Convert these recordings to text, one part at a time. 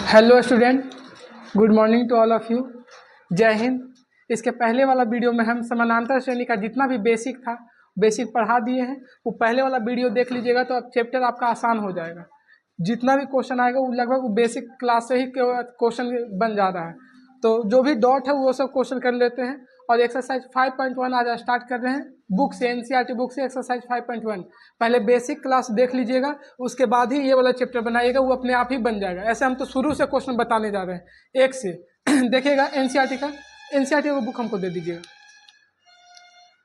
Hello student, good morning to all of you. जय हिंद। इसके पहले वाला वीडियो में हम समानांतर श्रेणी का जितना भी बेसिक था बेसिक पढ़ा दिए हैं। वो पहले वाला वीडियो देख लीजिएगा तो अब चैप्टर आपका आसान हो जाएगा। जितना भी क्वेश्चन आएगा वो लगभग वो बेसिक क्लास से ही क्वेश्चन बन जा रहा है। तो जो भी डॉट है वो सब क्वेश्चन कर लेते हैं। और एक्सरसाइज 5.1 आज स्टार्ट कर रहे हैं बुक से, एनसीईआरटी बुक से एक्सरसाइज 5.1। पहले बेसिक क्लास देख लीजिएगा, उसके बाद ही ये वाला चैप्टर बनाइएगा, वो अपने आप ही बन जाएगा। ऐसे हम तो शुरू से क्वेश्चन बताने जा रहे हैं एक से। देखिएगा एनसीईआरटी का, एनसीईआरटी का बुक हमको दे दीजिएगा।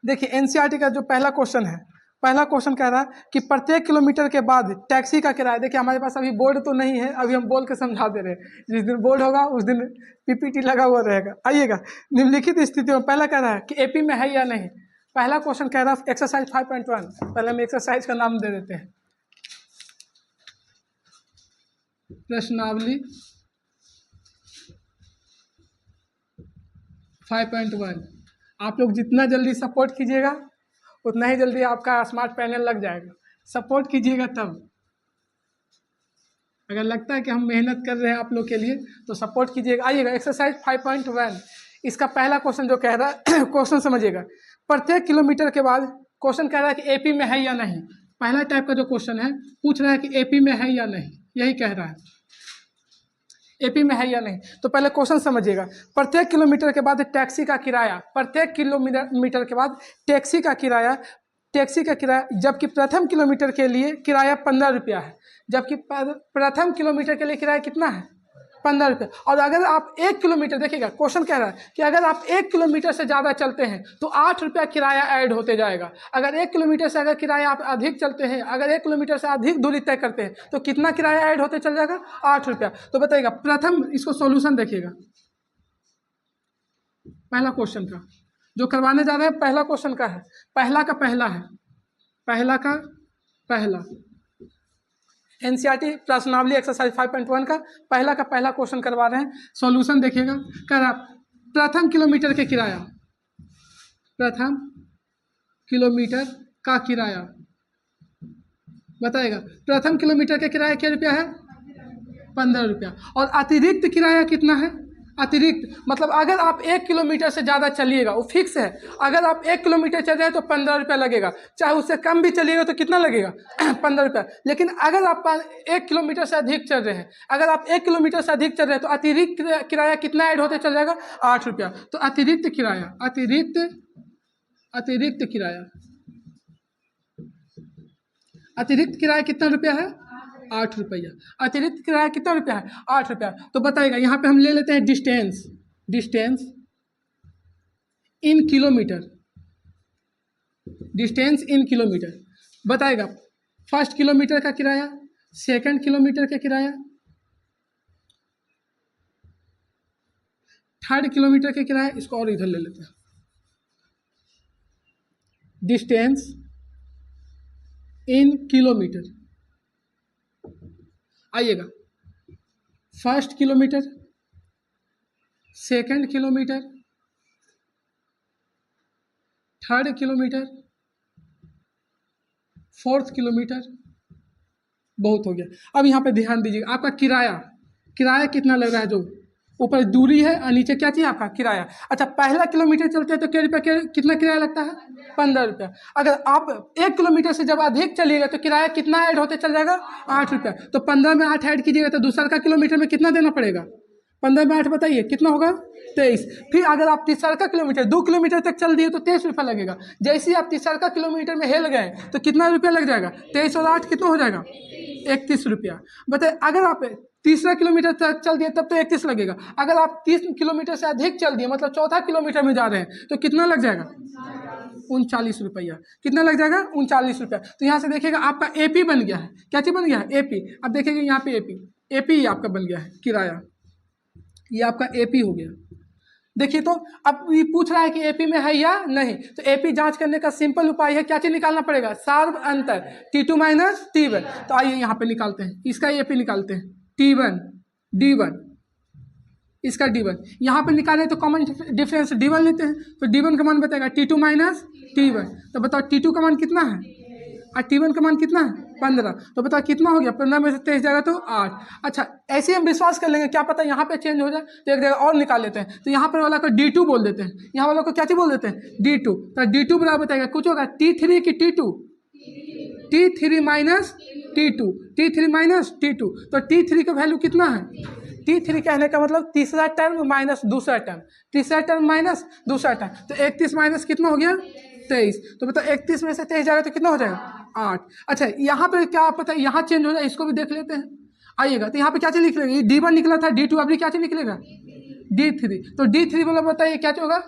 देखिए एनसीईआरटी का जो पहला क्वेश्चन है, पहला क्वेश्चन कह रहा है कि प्रत्येक किलोमीटर के बाद टैक्सी का किराया। देखिए हमारे पास अभी बोर्ड तो नहीं है, अभी हम बोल के समझा दे रहे हैं। जिस दिन बोर्ड होगा उस दिन पीपीटी लगा हुआ रहेगा। आइएगा, निम्नलिखित स्थितियों में पहला कह रहा है कि एपी में है या नहीं। पहला क्वेश्चन कह रहा है एक्सरसाइज 5.1। पहले हम एक्सरसाइज का नाम दे देते हैं, प्रश्नावली 5.1। आप लोग जितना जल्दी सपोर्ट कीजिएगा उतना ही जल्दी आपका स्मार्ट पैनल लग जाएगा। सपोर्ट कीजिएगा तब। अगर लगता है कि हम मेहनत कर रहे हैं आप लोग के लिए तो सपोर्ट कीजिएगा। आइएगा एक्सरसाइज 5.1। इसका पहला क्वेश्चन जो कह रहा है, क्वेश्चन समझिएगा। प्रत्येक किलोमीटर के बाद क्वेश्चन कह रहा है कि एपी में है या नहीं। पहला टाइप का जो क्वेश्चन है पूछ रहा है कि एपी में है या नहीं, यही कह रहा है एपी में है या नहीं। तो पहले क्वेश्चन समझिएगा। प्रत्येक किलोमीटर के बाद टैक्सी का किराया, प्रत्येक किलोमीटर के बाद टैक्सी का किराया, जबकि प्रथम किलोमीटर के लिए किराया 15 रुपया है। जबकि प्रथम किलोमीटर के लिए किराया कितना है? 15 रुपये। और अगर आप 1 किलोमीटर, देखिएगा क्वेश्चन कह रहा है कि अगर आप 1 किलोमीटर से ज़्यादा चलते हैं तो 8 रुपया किराया ऐड होते जाएगा। अगर 1 किलोमीटर से अगर किराया आप अधिक चलते हैं, अगर 1 किलोमीटर से अधिक दूरी तय करते हैं तो कितना किराया ऐड होते चल जाएगा? 8 रुपया। तो बताइएगा प्रथम, इसको सॉल्यूशन देखिएगा पहला क्वेश्चन का जो करवाने जा रहे हैं। पहला क्वेश्चन का है, पहला का पहला है, पहला का पहला एनसीईआरटी प्रश्नावली एक्सरसाइज 5.1 का पहला क्वेश्चन करवा रहे हैं। सॉल्यूशन देखिएगा। कह रहा प्रथम किलोमीटर के किराया, प्रथम किलोमीटर का किराया बताएगा। प्रथम किलोमीटर का किराया क्या रुपया है? 15 रुपया। और अतिरिक्त किराया कितना है? अतिरिक्त मतलब अगर आप 1 किलोमीटर से ज़्यादा चलिएगा, वो फिक्स है। अगर आप 1 किलोमीटर चल रहे हैं तो 15 रुपया लगेगा, चाहे उससे कम भी चलिएगा तो कितना लगेगा? 15 रुपया। लेकिन अगर आप 1 किलोमीटर से अधिक चल रहे हैं, अगर आप 1 किलोमीटर से अधिक चल रहे हैं तो अतिरिक्त किराया कितना ऐड होते चल जाएगा? 8 रुपया। तो अतिरिक्त किराया, अतिरिक्त किराया कितना रुपया है? 8 रुपया। अतिरिक्त किराया कितना रुपया है? 8 रुपया। तो बताइएगा यहाँ पे हम ले लेते हैं distance in kilometre, distance in kilometre. बताएगा फर्स्ट किलोमीटर का किराया, सेकंड किलोमीटर का किराया, थर्ड किलोमीटर का किराया। इसको और इधर ले लेते हैं, डिस्टेंस इन किलोमीटर। आइएगा first kilometre, second kilometre, third kilometre, fourth kilometre. बहुत हो गया। अब यहाँ पे ध्यान दीजिएगा, आपका किराया कितना लग रहा है? जो ऊपर दूरी है और नीचे क्या चाहिए आपका? किराया। अच्छा, पहला किलोमीटर चलते हैं तो क्या रुपया, कितना किराया लगता है? 15 रुपया। अगर आप 1 किलोमीटर से जब अधिक चलिएगा तो किराया कितना ऐड होते चल जाएगा? 8 रुपया। तो 15 में 8 ऐड कीजिएगा तो दूसरा का किलोमीटर में कितना देना पड़ेगा? 15 में 8 बताइए कितना होगा? 23। फिर अगर आप तीसरा का किलोमीटर 2 किलोमीटर तक चल दिए तो 23 रुपया लगेगा। जैसे ही आप तीसरा का किलोमीटर में हिल गए तो कितना रुपया लग जाएगा? 23 और 8 कितना हो जाएगा? 31 रुपया। बताइए अगर आप तीसरा किलोमीटर तक चल दिए तब तो 31 लगेगा। अगर आप 30 किलोमीटर से अधिक चल दिए, मतलब चौथा किलोमीटर में जा रहे हैं, तो कितना लग जाएगा? 39 रुपया। कितना लग जाएगा? 39 रुपया। तो यहाँ से देखिएगा आपका एपी बन गया है। क्या चीज बन गया है? एपी। अब देखिएगा यहाँ पे एपी आपका बन गया है किराया, ये आपका एपी हो गया। देखिए तो अब ये पूछ रहा है कि एपी में है या नहीं। तो एपी जांच करने का सिंपल उपाय है, क्या चीज निकालना पड़ेगा? सार्व अंतर T2 माइनस T1। तो आइए यहाँ पे निकालते हैं, इसका एपी निकालते हैं। T1 D1, इसका D1 यहाँ पे निकालें तो कॉमन डिफरेंस D1 लेते हैं। तो D1 का मान बताएगा T2 माइनस T1। तो बताओ T2 का मान कितना है और T1 का मान कितना है? 15। तो बताओ कितना हो गया, 15 में से 23 जाएगा तो 8। अच्छा ऐसे ही हम विश्वास कर लेंगे, क्या पता यहाँ पे चेंज हो जाए, तो एक जगह और निकाल लेते हैं। तो यहाँ पर वाला को D2 बोल देते हैं, यहाँ वाला को क्या चीज बोल देते हैं, D2। तो D2 बराबर बताएगा कुछ होगा T3 की T2, T3 minus T2, T3 minus T2। तो T3 का वैल्यू कितना है, T3 कहने का मतलब तीसरा टर्म माइनस दूसरा टर्म, तीसरा टर्म माइनस दूसरा टर्म। तो 31 माइनस कितना हो गया 23। तो बताओ 31 में से 23 जाएगा तो कितना हो जाएगा 8। अच्छा यहाँ पे क्या पता है, यहाँ चेंज हो जाए, इसको भी देख लेते हैं। आइएगा तो यहाँ पे क्या चीज लिख लेंगे, D1 निकला था, D2 अभी क्या चीज निकलेगा D3। तो D3 बोला बताइए क्या होगा,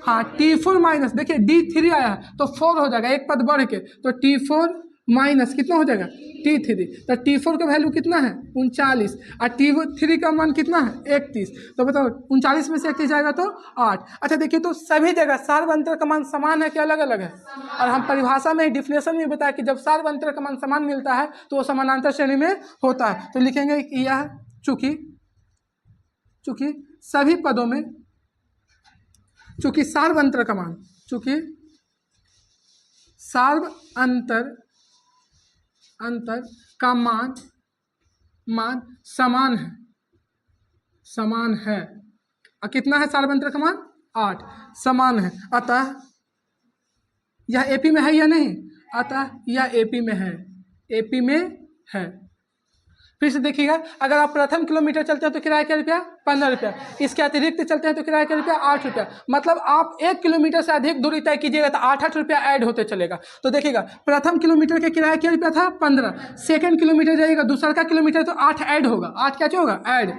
हाँ T4 माइनस, देखिए D3 आया तो 4 हो जाएगा, एक पद बढ़ के, तो T4 माइनस कितना हो जाएगा T3। तो T4 का वैल्यू कितना है 39, और T3 का मान कितना है 31। तो बताओ 39 में से 31 जाएगा तो 8। अच्छा देखिए तो सभी जगह सार्वंतर का मान समान है कि अलग अलग है, और हम परिभाषा में डिफिनेशन में बताया कि जब सार्वंतर का मान समान मिलता है तो वो समानांतर श्रेणी में होता है। तो लिखेंगे कि यह चूंकि सभी पदों में, चूंकि सार्वंतर का मान, चूंकि सार्वंतर का मान समान है। कितना है सार्वंतर का मान 8, समान है, अतः यह एपी में है या नहीं, अतः यह एपी में है, एपी में है। फिर से देखिएगा, अगर आप प्रथम किलोमीटर चलते हैं तो किराया क्या रुपया 15 रुपया, इसके अतिरिक्त चलते हैं तो किराया क्या रुपया 8 रुपया। मतलब आप 1 किलोमीटर से अधिक दूरी तय कीजिएगा तो 8-8 रुपया ऐड होते चलेगा। तो देखिएगा प्रथम किलोमीटर के किराया क्या रुपया था 15, सेकंड किलोमीटर जाइएगा दूसरा का किलोमीटर तो 8 ऐड होगा, 8 क्या होगा ऐड,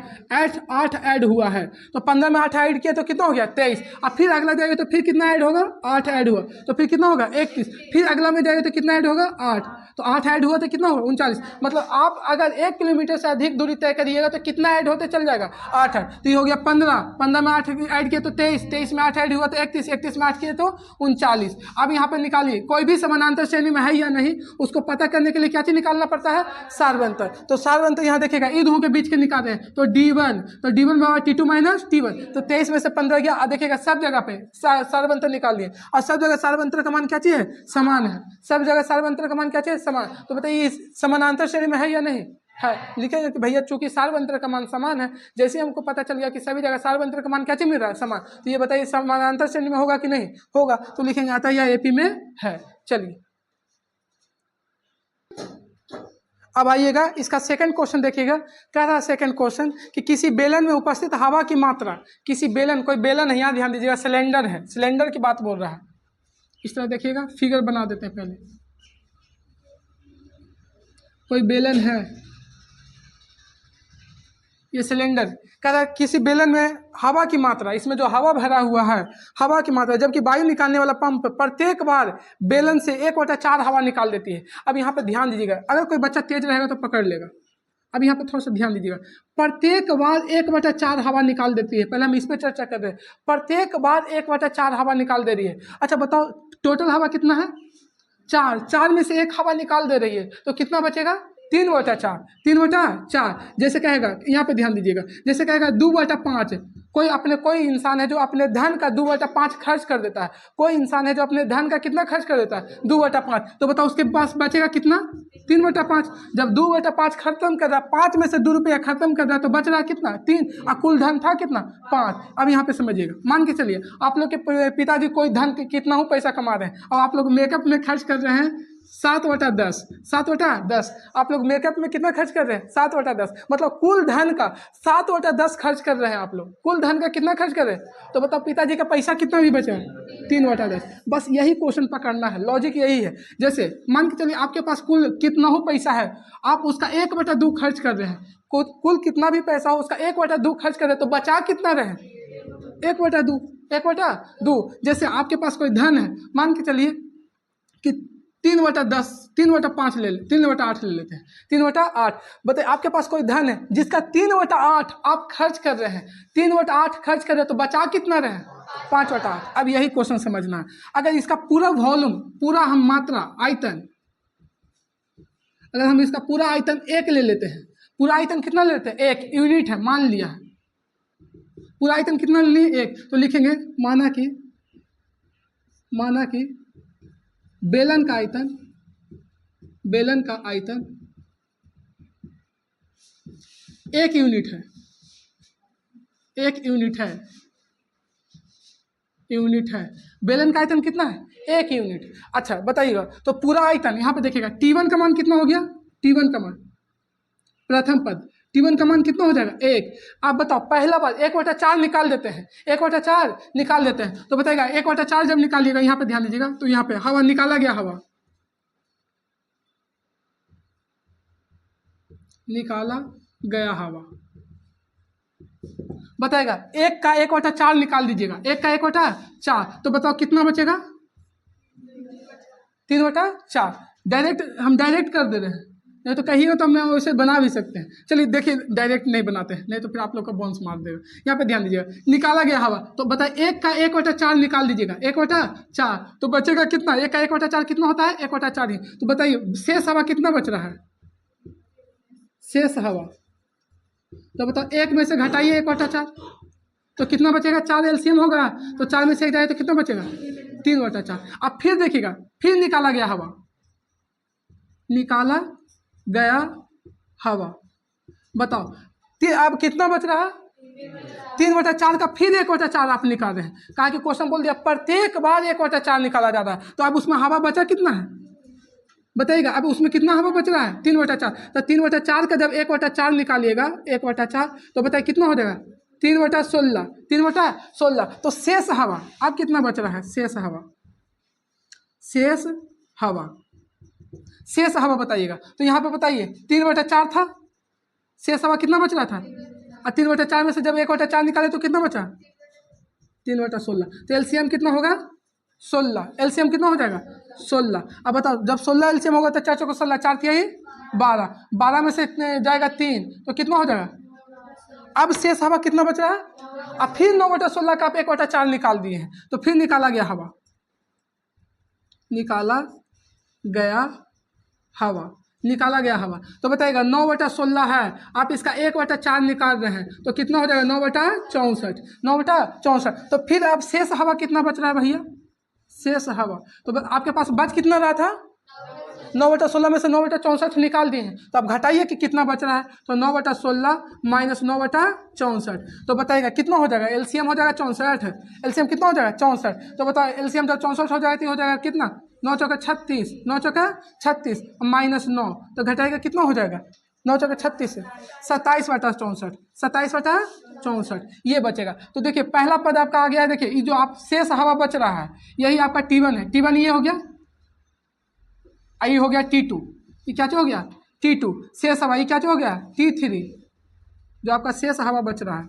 8 ऐड हुआ है। तो 15 में 8 ऐड किया तो कितना हो गया 23, और फिर अगला जाएगा तो फिर कितना ऐड होगा 8 ऐड हुआ तो फिर कितना होगा 31, फिर अगला में जाएगा तो कितना ऐड होगा 8, तो 8 ऐड हुआ तो कितना होगा 39। मतलब आप अगर 1 किलोमीटर से अधिक दूरी तय करिएगा तो कितना ऐड होते चल जाएगा 8 ऐड। तो ये हो गया 15 में 8 ऐड किया तो 23 में 8 ऐड हुआ तो 31 में 8 किया तो 39। अब यहाँ पे निकालिए कोई भी समानांतर श्रेणी में है या नहीं, उसको पता करने के लिए क्या चीज निकालना पड़ता है सार्वंतर। तो सार्वंतर यहाँ देखिएगा इन दोनों के बीच के निकाल रहे हैं तो D1, तो D1 बराबर T2 माइनस T1। तो 23 में से 15 गया, और देखिएगा सब जगह पे सार्वंतर निकाल लिए, और सब जगह सार्वंतर का मान क्या चाहिए समान है, सब जगह सार्वंतर का मान क्या चाहिए समान। तो बताइए समानांतर श्रेणी में है या नहीं है, लिखेंगे कि भैया चूंकि सार्वंतर का मान समान है, जैसे हमको पता चल गया कि सभी जगह सार्वंतर का मान क्या चीज मिल रहा है समान, तो ये बताइए समानांतर श्रेणी में होगा कि नहीं होगा। तो लिखेंगे आता यह एपी में है। चलिए अब आइएगा इसका सेकंड क्वेश्चन देखिएगा, कह रहा है सेकंड क्वेश्चन कि किसी बेलन में उपस्थित हवा की मात्रा, किसी बेलन, कोई बेलन है, यहाँ ध्यान दीजिएगा सिलेंडर है, सिलेंडर की बात बोल रहा है। इस तरह देखिएगा फिगर बना देते हैं, पहले कोई बेलन है, ये सिलेंडर, कह रहा है किसी बेलन में हवा की मात्रा, इसमें जो हवा भरा हुआ है हवा की मात्रा, जबकि वायु निकालने वाला पंप प्रत्येक बार बेलन से 1/4 हवा निकाल देती है। अब यहाँ पे ध्यान दीजिएगा, अगर कोई बच्चा तेज रहेगा तो पकड़ लेगा। अब यहाँ पे थोड़ा सा ध्यान दीजिएगा, प्रत्येक बार 1/4 हवा निकाल देती है, पहले हम इस पर चर्चा कर रहे हैं, प्रत्येक बार 1/4 हवा निकाल दे रही है। अच्छा बताओ टोटल हवा कितना है 4 में से 1 हवा निकाल दे रही है तो कितना बचेगा 3/4। जैसे कहेगा, यहाँ पे ध्यान दीजिएगा, जैसे कहेगा 2/5, कोई इंसान है जो अपने धन का 2/5 खर्च कर देता है, कोई इंसान है जो अपने धन का कितना खर्च कर देता है 2/5, तो बताओ उसके पास बचेगा कितना 3/5। जब 2/5 खत्म कर रहा, 5 में से 2 रुपया खत्म कर रहा तो बच रहा कितना 3, और कुल धन था कितना 5। अब यहाँ पे समझिएगा, मान के चलिए आप लोग के पिताजी कोई धन कितना हो पैसा कमा रहे हैं, और आप लोग मेकअप में खर्च कर रहे हैं 7/10, आप लोग मेकअप में कितना खर्च कर रहे हैं 7/10, मतलब कुल धन का 7/10 खर्च कर रहे हैं आप लोग, कुल धन का कितना खर्च कर रहे हैं। तो बताओ पिताजी का पैसा कितना भी बचा है 3/10। बस यही क्वेश्चन पकड़ना है, लॉजिक यही है। जैसे मान के चलिए आपके पास कुल कितना हो पैसा है, आप उसका 1/2 खर्च कर रहे हैं, कुल कितना भी पैसा हो उसका 1/2 खर्च कर रहे हैं, तो बचा कितना रहे 1/2। जैसे आपके पास कोई धन है, मान के चलिए कि 3/10, 3/5 ले ले, 3/8 ले लेते हैं, 3/8। बताइए आपके पास कोई धन है जिसका 3/8 आप खर्च कर रहे हैं, 3/8 खर्च कर रहे हैं, तो बचा कितना रहे 5/8। अब यही क्वेश्चन समझना है, अगर इसका पूरा वॉल्यूम, पूरा हम मात्रा आयतन, अगर हम इसका पूरा आयतन 1 ले लेते हैं, पूरा आयतन कितना ले लेते हैं 1 यूनिट है, मान लिया है पूरा आयतन कितना ले लिए 1, तो लिखेंगे माना कि बेलन का आयतन बेलन का आयतन 1 यूनिट है, 1 यूनिट है, यूनिट है। बेलन का आयतन कितना है? 1 यूनिट। अच्छा बताइएगा, तो पूरा आयतन यहाँ पे देखिएगा, T1 का मान कितना हो गया? T1 का मान, प्रथम पद T1 का मान कितना हो जाएगा? 1। आप बताओ पहला पद 1/4 निकाल देते हैं, 1/4 निकाल देते हैं, तो बताइएगा 1/4 जब निकालिएगा, यहाँ पे ध्यान दीजिएगा, तो यहाँ पे हवा निकाला गया, हवा निकाला गया, हवा बताएगा 1 का 1/4 निकाल दीजिएगा, 1 का 1/4, तो बताओ कितना बचेगा? 3/4। डायरेक्ट हम डायरेक्ट कर दे रहे हैं, नहीं तो कहिए तो हम वैसे बना भी सकते हैं। चलिए देखिए, डायरेक्ट नहीं बनाते हैं, नहीं तो फिर आप लोग का बोन्स मार देगा। यहाँ पे ध्यान दीजिएगा, निकाला गया हवा, तो बताइए 1 का 1/4 निकाल दीजिएगा, 1/4, तो बचेगा कितना? 1 का 1/4 कितना होता है? 1/4 ही। तो बताइए शेष हवा कितना बच रहा है? शेष हवा, तो बताओ 1 में से घटाइए 1/4, तो कितना बचेगा? 4 एलसीएम होगा, तो 4 में से 1 जाए तो कितना बचेगा? 3/4। अब फिर देखिएगा, फिर निकाला गया हवा, निकाला गया हवा, बताओ अब कितना बच रहा है? 3/4 का फिर 1/4 आप निकाल रहे हैं, कहा कि क्वेश्चन बोल दिया प्रत्येक बार 1/4 निकाला जा रहा है, तो अब उसमें हवा बचा कितना है? बताइएगा, अब उसमें कितना हवा बच रहा है? 3/4। तो 3/4 का जब 1/4 निकालिएगा, 1/4, तो बताइए कितना हो जाएगा? 3/16, 3/16। तो शेष हवा अब कितना बच रहा है? शेष हवा, शेष हवा, शेष हवा बताइएगा, तो यहाँ पे बताइए 3/4 था, शेष हवा कितना बच रहा था? और 3/4 में से जब 1/4 निकाले तो कितना बचा? 3/16। तो एलसीएम कितना होगा? 16। एलसीएम कितना हो जाएगा? 16। अब बताओ, जब 16 एलसीएम होगा तो 4 चौको 16, 4 तिहाई 12, 12 में से जाएगा 3, तो कितना हो जाएगा? अब शेष हवा कितना बच रहा है? अब फिर 9/16 का आप 1/4 निकाल दिए हैं, तो फिर निकाला गया हवा, निकाला गया हवा, निकाला गया हवा, तो बताइएगा 9/16 है, आप इसका 1/4 निकाल रहे हैं, तो कितना हो जाएगा? 9/64, 9/64। तो फिर अब शेष हवा कितना बच रहा है भैया? शेष हवा, तो आपके पास बच कितना रहा था? 9/16 में से 9/64 निकाल दिए हैं, तो आप घटाइए कि कितना बच रहा है, तो 9/16 माइनस 9/64, तो बताइएगा कितना हो जाएगा? एलसीएम हो जाएगा 64, एलसीएम कितना हो जाएगा? 64। तो बताओ एलसीएम जब 64 हो जाएगा तो हो जाएगा कितना? 9 चौका 36, 9 चौका 36 माइनस 9, तो घटाएगा कितना हो जाएगा? 9 चौका 36, 27/64, 27/64 ये बचेगा। तो देखिए पहला पद आपका आ गया है, देखिए ये जो आप शेष हवा बच रहा है यही आपका T1 है, T1 ये हो गया, आई हो गया T2, ये क्या हो गया? T2। शेष हवा ये क्या हो गया? T3, जो आपका शेष हवा बच रहा है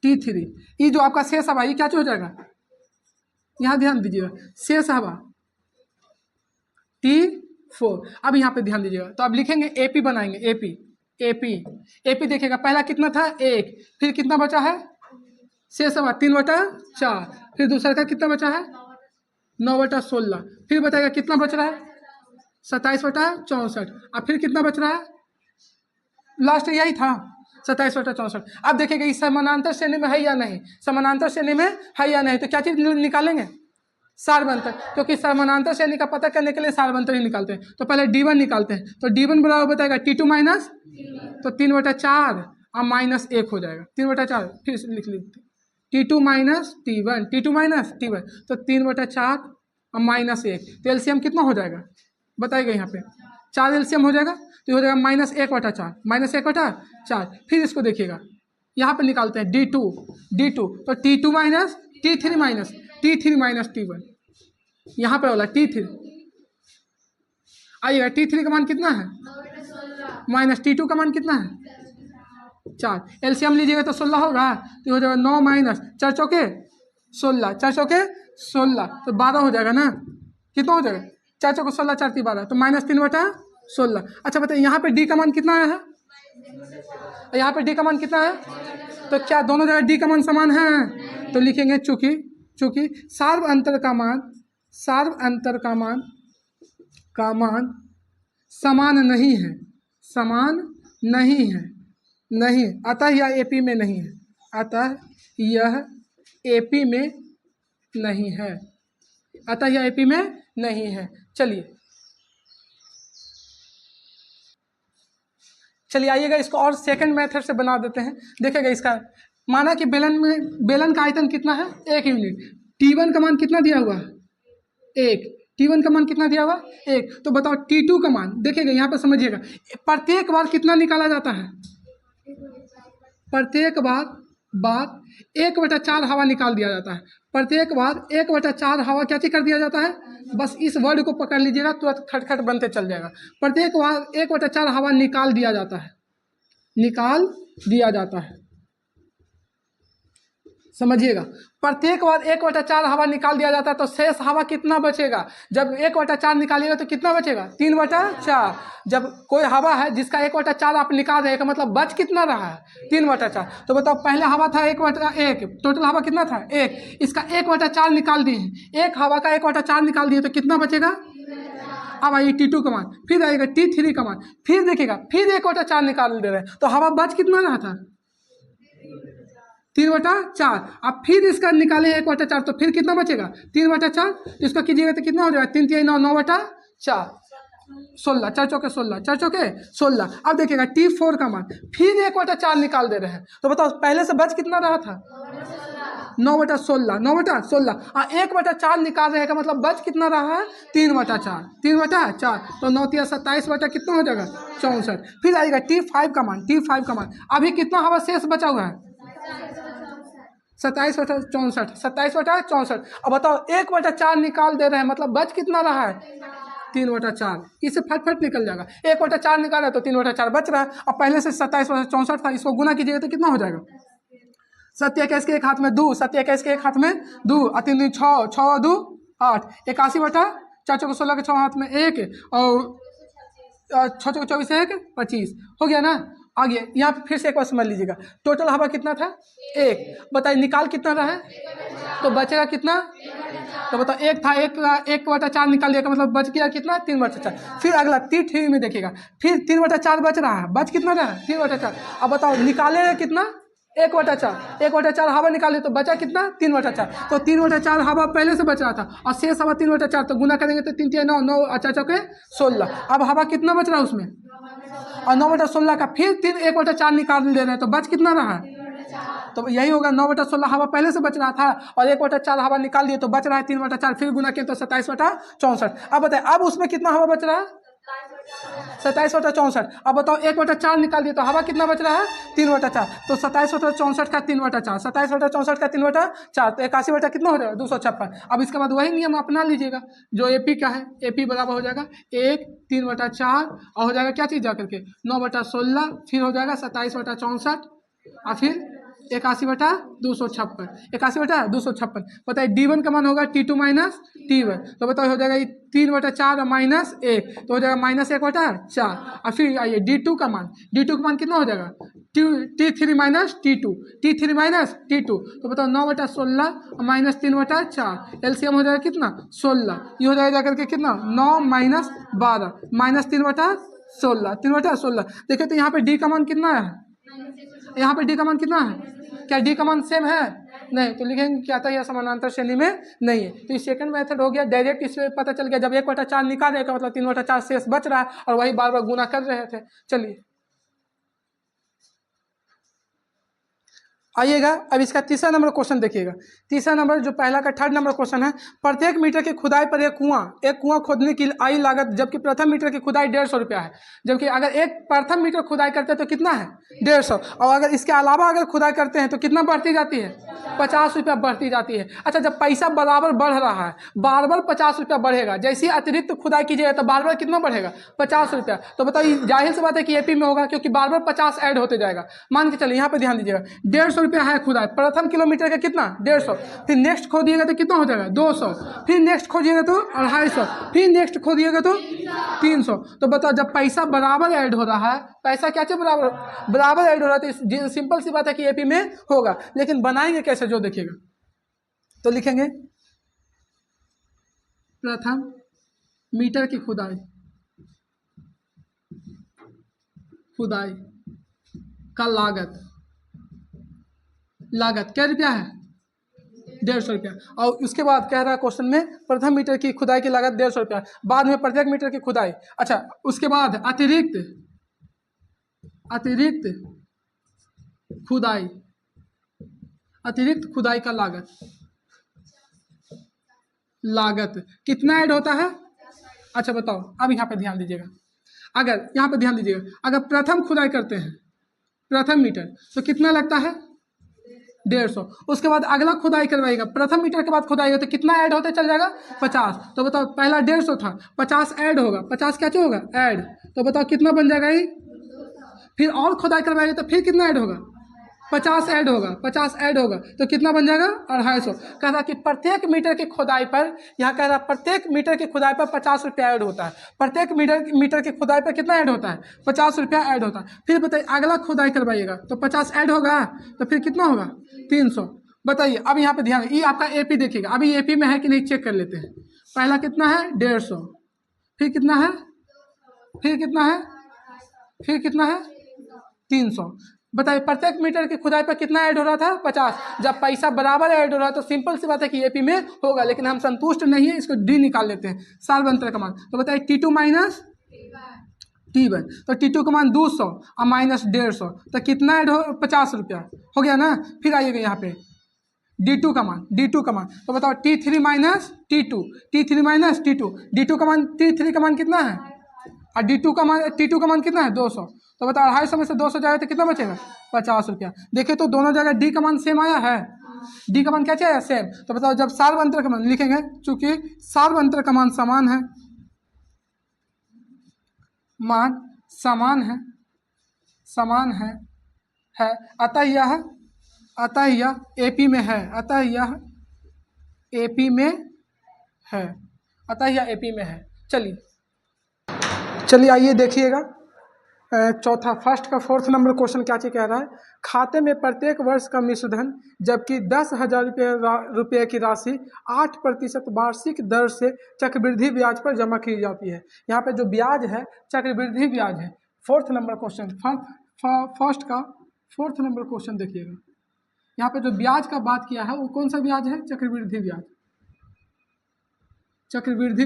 T3, ये जो आपका शेष हवा ये क्या हो जाएगा? यहाँ ध्यान दीजिएगा, शेष हवा T4। अब यहाँ पे ध्यान दीजिएगा, तो आप लिखेंगे AP बनाएंगे, AP देखिएगा, पहला कितना था? 1, फिर कितना बचा है? शेष हवा 3/4, फिर दूसरा का कितना बचा है? 9/16, फिर बताएगा कितना बच रहा है? 27/64, अब फिर कितना बच रहा है? लास्ट यही था 27/64। अब देखिएगा इस समानांतर श्रेणी में है या नहीं, समानांतर श्रेणी में है या नहीं, तो क्या चीज निकालेंगे? सार्वंतर, क्योंकि समानांतर श्रेणी का पता करने के लिए सार्वंतर ही निकालते हैं। तो पहले D1 निकालते हैं, तो D1 बराबर बताएगा T2 माइनस, तो 3/4 और माइनस 1 हो जाएगा, 3/4, फिर लिख लीजिए T2 minus T1, T2 minus T1, तो 3/4 और माइनस 1, तो एलसीएम कितना हो जाएगा? बताइएगा, यहाँ पे 4 एलसीएम हो जाएगा, तो हो जाएगा -1/4, -1/4। फिर इसको देखिएगा, यहाँ पे निकालते हैं D2, तो T2 minus T3 minus T1, यहाँ पे वाला T3 आइएगा, T3 का मान कितना है? माइनस T2 का मान कितना है? 4। एलसीएम लीजिएगा तो 16 होगा, तो हो जाएगा 9 माइनस 4 चौके 16, 4 चौके 16, तो 12 हो जाएगा ना, कितना हो जाएगा? 4 चौके 16, 4 3 12, तो -3/16। अच्छा बताइए यहाँ पे D का मान कितना आया है? यहाँ पे D का मान कितना है? तो क्या दोनों जगह D का मान समान है? तो लिखेंगे चूंकि सार्व अंतर का मान समान नहीं है, अतः यह AP में नहीं है, अतः यह AP में नहीं है। चलिए चलिए आइएगा, इसको और सेकंड मेथड से बना देते हैं। देखिएगा इसका, माना कि बेलन का आयतन कितना है, 1 यूनिट। T1 का मान कितना दिया हुआ है, 1। T1 का मान कितना दिया हुआ, 1। तो बताओ T2 का मान, देखिएगा यहाँ पर समझिएगा, प्रत्येक बार कितना निकाला जाता है, प्रत्येक बार 1/4 हवा निकाल दिया जाता है। प्रत्येक बार 1/4 हवा क्या कर दिया जाता है, बस इस वर्ड को पकड़ लीजिएगा, तुरंत खटखट बनते चल जाएगा। प्रत्येक बार 1/4 हवा निकाल दिया जाता है, निकाल दिया जाता है। समझिएगा, प्रत्येक बार 1/4 हवा निकाल दिया जाता है, तो शेष हवा कितना बचेगा, जब 1/4 निकालिएगा तो कितना बचेगा, 3/4। जब कोई हवा है जिसका 1/4 आप निकाल रहे हैं, का मतलब बच कितना रहा है, 3/4। तो बताओ पहले हवा था 1/1, टोटल हवा कितना था 1, इसका 1/4 निकाल दिए, एक हवा का 1/4 निकाल दिए तो कितना बचेगा। अब आइए T2 का मान, फिर आएगा T3 का मान, फिर देखिएगा, फिर 1/4 निकाल दे रहे हैं, तो हवा बच कितना रहा था, 3/4। अब फिर इसका निकाले 1/4, तो फिर कितना बचेगा, 3/4। तो इसका कीजिएगा तो कितना हो जाएगा, 3 3 9, 9/4, 16, 4 चौके 16, 4 चौके 16। अब देखिएगा T4 का मान, फिर 1/4 निकाल दे रहे हैं, तो बताओ पहले से बच कितना रहा था, 9/16, 9/16। 1/4 निकाल रहे हैं, का मतलब बच कितना रहा है, 3/4, 3/4। तो 9 3 27 बटा कितना हो जाएगा, 64। फिर आएगा T5 का मान, T5 का मान, अभी कितना हवा शेष बचा हुआ है, 27/64, 27/64। अब बताओ 1/4 निकाल दे रहे हैं, मतलब बच कितना रहा है, 3/4। इससे फटफट निकल जाएगा, 1/4 निकाला तो 3/4 बच रहा है। अब पहले से 27/64 था, इसको गुना कीजिएगा तो कितना हो जाएगा, 7 21 के एक हाथ में 2, 7 21 के एक हाथ में 2, 3 2 6, 6 2 8, 81/4 चौके 16 के 6 हाथ में 1, और 6 चौके 24 1 25 हो गया ना। आगे यहाँ पे फिर से एक बार समझ लीजिएगा, टोटल हवा कितना था, 1। बताइए निकाल कितना रहा है, तो बचेगा कितना, तो बताओ 1 था, 1/4 निकाल दिया, मतलब बच गया कितना, 3/4। फिर अगला T3 में देखिएगा, फिर 3/4 बच रहा है, बच कितना रहा है, 3/4। अब बताओ निकाले कितना, 1/4, 1/4 हवा निकाले तो बचा कितना, 3/4। तो 3/4 हवा पहले से बच रहा था, और शेष हवा 3/4, तो गुना करेंगे तो 3 3 9, 9 4 चौके 16। अब हवा कितना बच रहा है उसमें, और 9/16 का फिर 1/4 निकाल दे रहे हैं, तो बच कितना रहा है, तो यही होगा, 9/16 हवा पहले से बच रहा था, और 1/4 हवा निकाल दिए तो बच रहा है 3/4। फिर गुना किया तो 27/64। अब बताए, अब उसमें कितना हवा बच रहा है, 27/64। अब बताओ 1/4 निकाल दिए तो हवा कितना बच रहा है, 3/4। तो 27/64 का 3/4, 27/64 का 3/4, तो 81 कितना हो जाएगा, 256। अब इसके बाद वही नियम अपना लीजिएगा जो AP का है, AP बराबर हो जाएगा 1 3/4, और हो जाएगा क्या चीज़ जा करके 9/16, फिर हो जाएगा 27/64, और फिर 81/256, 81/256। बताइए D1 का मान होगा T2 माइनस T1, तो बताओ हो जाएगा 3/4 माइनस 1, तो हो जाएगा -1/4। और फिर आइए D2 का मान, D2 का मान कितना हो जाएगा, T3 minus T2, T3 minus T2। तो बताओ 9/16 माइनस 3/4, LCM हो जाएगा कितना, 16। ये हो जाएगा करके कितना, 9 माइनस 12 माइनस 3/16, 3/16। देखिए तो यहाँ पे D का मान कितना है, यहाँ पे D का मान कितना है, क्या D का मान सेम है, नहीं, तो लिखेंगे क्या था, यह समानांतर श्रेणी में नहीं है। तो ये सेकंड मेथड हो गया, डायरेक्ट इससे पता चल गया, जब 1/4 निकाले का मतलब 3/4 शेष बच रहा है, और वही बार बार गुना कर रहे थे। चलिए आइएगा, अब इसका तीसरा नंबर क्वेश्चन देखिएगा। तीसरा नंबर जो पहला का थर्ड नंबर क्वेश्चन है, प्रत्येक मीटर की खुदाई पर एक कुआं खोदने की आई लागत, जबकि प्रथम मीटर की खुदाई 150 रुपया है। जबकि अगर एक प्रथम मीटर खुदाई करते हैं तो कितना है, 150, और अगर इसके अलावा अगर खुदाई करते हैं तो कितना बढ़ती जाती है, 50 रुपया बढ़ती जाती है। अच्छा, जब पैसा बराबर बढ़ रहा है, बार बार 50 रुपया बढ़ेगा, जैसे अतिरिक्त खुदाई कीजिएगा तो बार बार कितना बढ़ेगा, 50 रुपया। तो बताइए जाहिर सी बात है कि AP में होगा, क्योंकि बार बार 50 ऐड होते जाएगा। मान के चलिए यहाँ पे ध्यान दीजिएगा, 150 रुपया है खुदाई, प्रथम किलोमीटर का कितना, 150, फिर नेक्स्ट खोदिएगा तो कितना हो जाएगा, 200, फिर नेक्स्ट खोदिएगा तो 250, फिर नेक्स्ट खोदिएगा तो 300। तो बताओ जब पैसा बराबर ऐड हो रहा है, पैसा क्या चाहिए, बराबर ऐड हो रहा है, तो सिंपल सी बात है कि AP में होगा। लेकिन बनाएंगे कैसे, जो देखिएगा, तो लिखेंगे प्रथम मीटर की खुदाई का लागत क्या रुपया है, 150 रुपया। और उसके बाद कह रहा है क्वेश्चन में प्रथम मीटर की खुदाई की लागत 150 रुपया, बाद में प्रत्येक मीटर की खुदाई। अच्छा, उसके बाद अतिरिक्त खुदाई का लागत कितना ऐड होता है। अच्छा बताओ, अब यहाँ पे ध्यान दीजिएगा, अगर प्रथम खुदाई करते हैं प्रथम मीटर तो कितना लगता है 150। उसके बाद अगला खुदाई करवाएगा, प्रथम मीटर के बाद खुदाई तो कितना ऐड होते चल जाएगा 50। तो बताओ पहला 150 था, 50 ऐड होगा, 50 क्या होगा ऐड, तो बताओ कितना बन जाएगा ये। फिर और खुदाई करवाएगा तो फिर कितना ऐड होगा 50 ऐड होगा, तो कितना बन जाएगा 250। कह रहा कि प्रत्येक मीटर की खुदाई पर, यहाँ कह रहा प्रत्येक मीटर की खुदाई पर 50 रुपया ऐड होता है। प्रत्येक मीटर की खुदाई पर कितना ऐड होता है 50 रुपया ऐड होता है। फिर बताइए अगला खुदाई करवाइएगा तो 50 ऐड होगा, तो फिर कितना होगा 300। बताइए अब यहाँ पे ध्यान, ये आपका एपी देखिएगा, अभी एपी में है कि नहीं चेक कर लेते हैं। पहला कितना है 150, फिर कितना है 300। बताइए प्रत्येक मीटर की खुदाई पर कितना ऐड हो रहा था 50। जब पैसा बराबर ऐड हो रहा है तो सिंपल सी बात है कि एपी में होगा, लेकिन हम संतुष्ट नहीं है, इसको डी निकाल लेते हैं, सार्वंतर का मान। तो बताइए T2 माइनस T1, तो T2 का मान 200 और माइनस 150, तो कितना ऐड हो 50 रुपया हो गया ना। फिर आइएगा यहाँ पे D2 का मान, तो बताओ T3 माइनस T2, D2 का मान, T3 का मान कितना है और T2 का मान कितना है 200। तो बताओ 250 में से 200 जाएगा तो कितना बचेगा 50 रुपया। देखिए तो दोनों जगह डी का मान सेम आया है, डी का मान क्या चाहिए सेम। तो बताओ जब सार्वंतर का मान लिखेंगे, चूंकि सार्वंतर का मान समान है, अतः यह एपी में है, चलिए आइए देखिएगा चौथा फर्स्ट का 4th नंबर क्वेश्चन क्या चीज कह रहा है। खाते में प्रत्येक वर्ष का मिश्रधन जबकि 10,000 रुपये की राशि 8% वार्षिक दर से चक्रवृद्धि ब्याज पर जमा की जाती है। यहाँ पे जो ब्याज है चक्रवृद्धि ब्याज है। 4th नंबर क्वेश्चन, फर्स्ट का 4th नंबर क्वेश्चन देखिएगा, यहाँ पे जो ब्याज का बात किया है वो कौन सा ब्याज है चक्रवृद्धि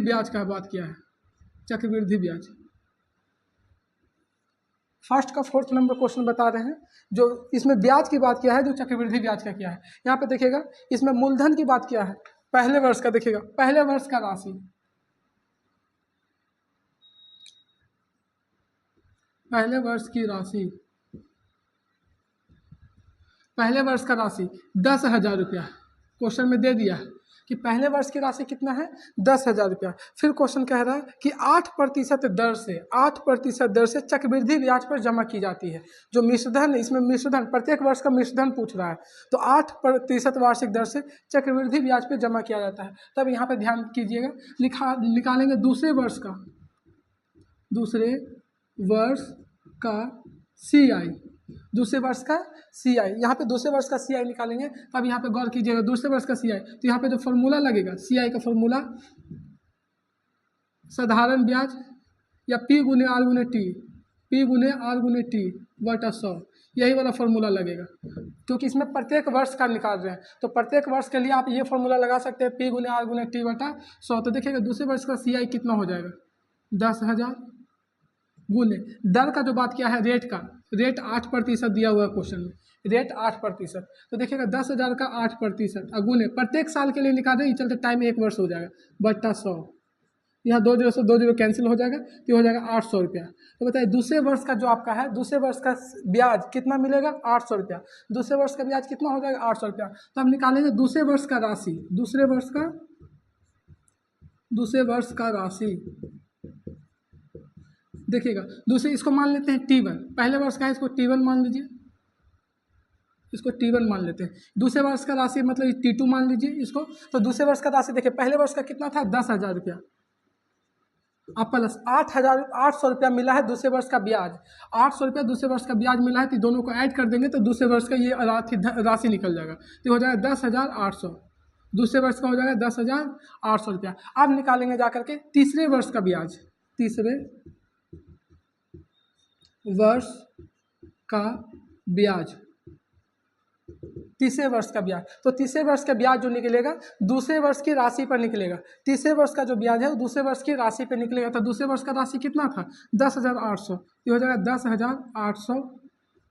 ब्याज का बात किया है, चक्रवृद्धि ब्याज। फर्स्ट का 4th नंबर क्वेश्चन बता रहे हैं, जो इसमें ब्याज की बात किया है, जो चक्रवृद्धि ब्याज का किया है। यहाँ पे देखिएगा इसमें मूलधन की बात किया है, पहले वर्ष का देखिएगा, पहले वर्ष का राशि, पहले वर्ष का राशि 10,000 रुपया क्वेश्चन में दे दिया है कि पहले वर्ष की राशि कितना है 10,000 रुपया। फिर क्वेश्चन कह रहा है कि 8% दर से चक्रवृद्धि ब्याज पर जमा की जाती है। जो मिश्रधन, इसमें मिश्रधन प्रत्येक वर्ष का मिश्रधन पूछ रहा है, तो 8% वार्षिक दर से चक्रवृद्धि ब्याज पर जमा किया जाता है। तब यहाँ पे ध्यान कीजिएगा, निकालेंगे दूसरे वर्ष का CI, दूसरे वर्ष का CI, यहाँ पे दूसरे वर्ष का CI निकालेंगे। तब यहाँ पे गौर कीजिएगा दूसरे वर्ष का CI, तो यहाँ पे जो फॉर्मूला लगेगा CI का फॉर्मूला साधारण ब्याज या P गुने R गुने T बटा 100, यही वाला फॉर्मूला लगेगा, क्योंकि इसमें प्रत्येक वर्ष का निकाल रहे हैं। तो प्रत्येक वर्ष के लिए आप ये फॉर्मूला लगा सकते हैं P गुने R गुने T बटा 100। तो देखिएगा दूसरे वर्ष का CI कितना हो जाएगा 10,000 गुने दर का जो बात किया है रेट 8% दिया हुआ है क्वेश्चन में, रेट 8%। तो देखिएगा 10,000 का 8% गुने प्रत्येक साल के लिए निकाल रहे हैं, चलते टाइम 1 वर्ष हो जाएगा बट्टा 100, यहाँ 2 0 से 2 0 कैंसिल हो जाएगा, तो हो जाएगा 800 रुपया। तो बताइए दूसरे वर्ष का जो आपका है, दूसरे वर्ष का ब्याज कितना मिलेगा 800 रुपया। दूसरे वर्ष का ब्याज कितना हो जाएगा 800 रुपया। तो हम निकालेंगे दूसरे वर्ष का राशि, दूसरे वर्ष का राशि देखिएगा। दूसरे इसको मान लेते हैं T1, पहले वर्ष का है, इसको T1 मान लीजिए, इसको T1 मान लेते हैं। दूसरे वर्ष का राशि मतलब T2 मान लीजिए इसको। तो दूसरे वर्ष का राशि देखिए, पहले वर्ष का कितना था 10,000 रुपया, अब प्लस 800 रुपया मिला है दूसरे वर्ष का ब्याज, 800 रुपया दूसरे वर्ष का ब्याज मिला है, तो दोनों को ऐड कर देंगे तो दूसरे वर्ष का ये राशि निकल जाएगा, तो हो जाएगा 10,800। दूसरे वर्ष का हो जाएगा 10,800 रुपया। अब निकालेंगे जाकर के तीसरे वर्ष का ब्याज, तीसरे वर्ष का ब्याज तीसरे वर्ष का ब्याज, तो तीसरे वर्ष का ब्याज जो निकलेगा दूसरे वर्ष की राशि पर निकलेगा। तीसरे वर्ष का जो ब्याज है वो दूसरे वर्ष की राशि पर निकलेगा। तो दूसरे वर्ष का राशि कितना था 10,800, ये हो जाएगा 10,800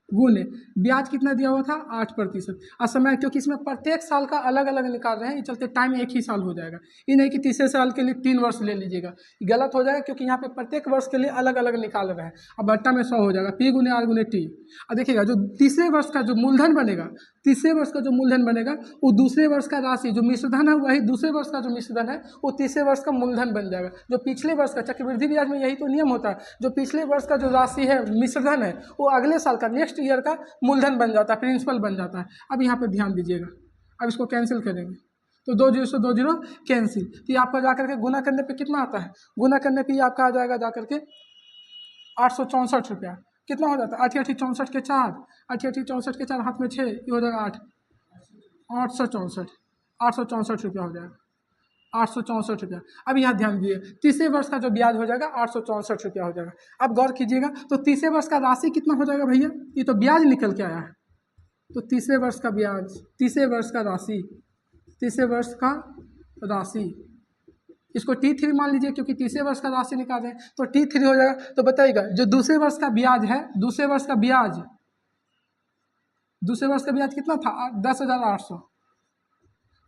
गुने ब्याज कितना दिया हुआ था 8%। और समय क्योंकि इसमें प्रत्येक साल का अलग अलग निकाल रहे हैं, ये चलते टाइम एक ही साल हो जाएगा। ये नहीं कि तीसरे साल के लिए 3 वर्ष ले लीजिएगा, गलत हो जाएगा क्योंकि यहाँ पे प्रत्येक वर्ष के लिए अलग अलग निकाल रहे हैं। अब बट्टा में 100 हो जाएगा P गुने R गुने T। और देखिएगा जो तीसरे वर्ष का जो मूलधन बनेगा, तीसरे वर्ष का जो मूलधन बनेगा वो दूसरे वर्ष का राशि जो मिश्रधन है वही दूसरे वर्ष का जो मिश्रधन है वो तीसरे वर्ष का मूलधन बन जाएगा। जो पिछले वर्ष का चक्रवृद्धि ब्याज में यही तो नियम होता है, जो पिछले वर्ष का जो राशि है मिश्रधन है वो अगले साल का नेक्स्ट ईयर का मूलधन बन जाता है, प्रिंसिपल बन जाता है। अब यहाँ पे ध्यान दीजिएगा, अब इसको कैंसिल करेंगे तो 2 0 से 2 0 कैंसिल। तो ये आपका जाकर के गुना करने पे कितना आता है, गुना करने पे आपका आ जाएगा जाकर के 864 रुपया। कितना हो जाता है 8 8 64 के 4, 8 8 64 के 4 हाथ में 6, ये हो जाएगा 8, 864 रुपया हो जाएगा, 864 रुपया। अब यहाँ ध्यान दीजिए तीसरे वर्ष का जो ब्याज हो जाएगा 864 रुपया हो जाएगा। अब गौर कीजिएगा तो तीसरे वर्ष का राशि कितना हो जाएगा भैया, ये तो ब्याज निकल के आया है। तो तीसरे वर्ष का ब्याज, तीसरे वर्ष का राशि, तीसरे वर्ष का राशि, इसको T3 मान लीजिए क्योंकि तीसरे वर्ष का राशि निकाल रहे हैं, तो T3 हो जाएगा। तो बताइएगा जो दूसरे वर्ष का ब्याज है, दूसरे वर्ष का ब्याज, दूसरे वर्ष का ब्याज कितना था 10,800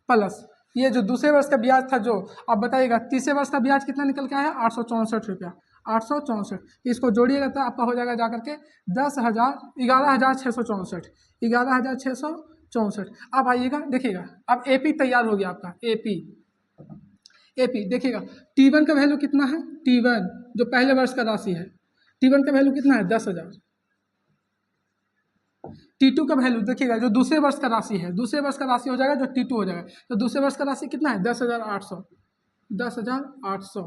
प्लस ये जो दूसरे वर्ष का ब्याज था जो, आप बताइएगा तीसरे वर्ष का ब्याज कितना निकल के आया 864 रुपया, 864। इसको जोड़िएगा तो आपका हो जाएगा जाकर के 11,664, 11,664। अब आइएगा देखिएगा, अब AP तैयार हो गया आपका, AP देखिएगा T1 का वैल्यू कितना है, T1 जो पहले वर्ष का राशि है, T1 का वैल्यू कितना है 10,000। T2 का वैल्यू देखिएगा जो दूसरे वर्ष का राशि है, दूसरे वर्ष का राशि हो जाएगा जो T2 हो जाएगा। तो दूसरे वर्ष का राशि कितना है 10,800, 10,800।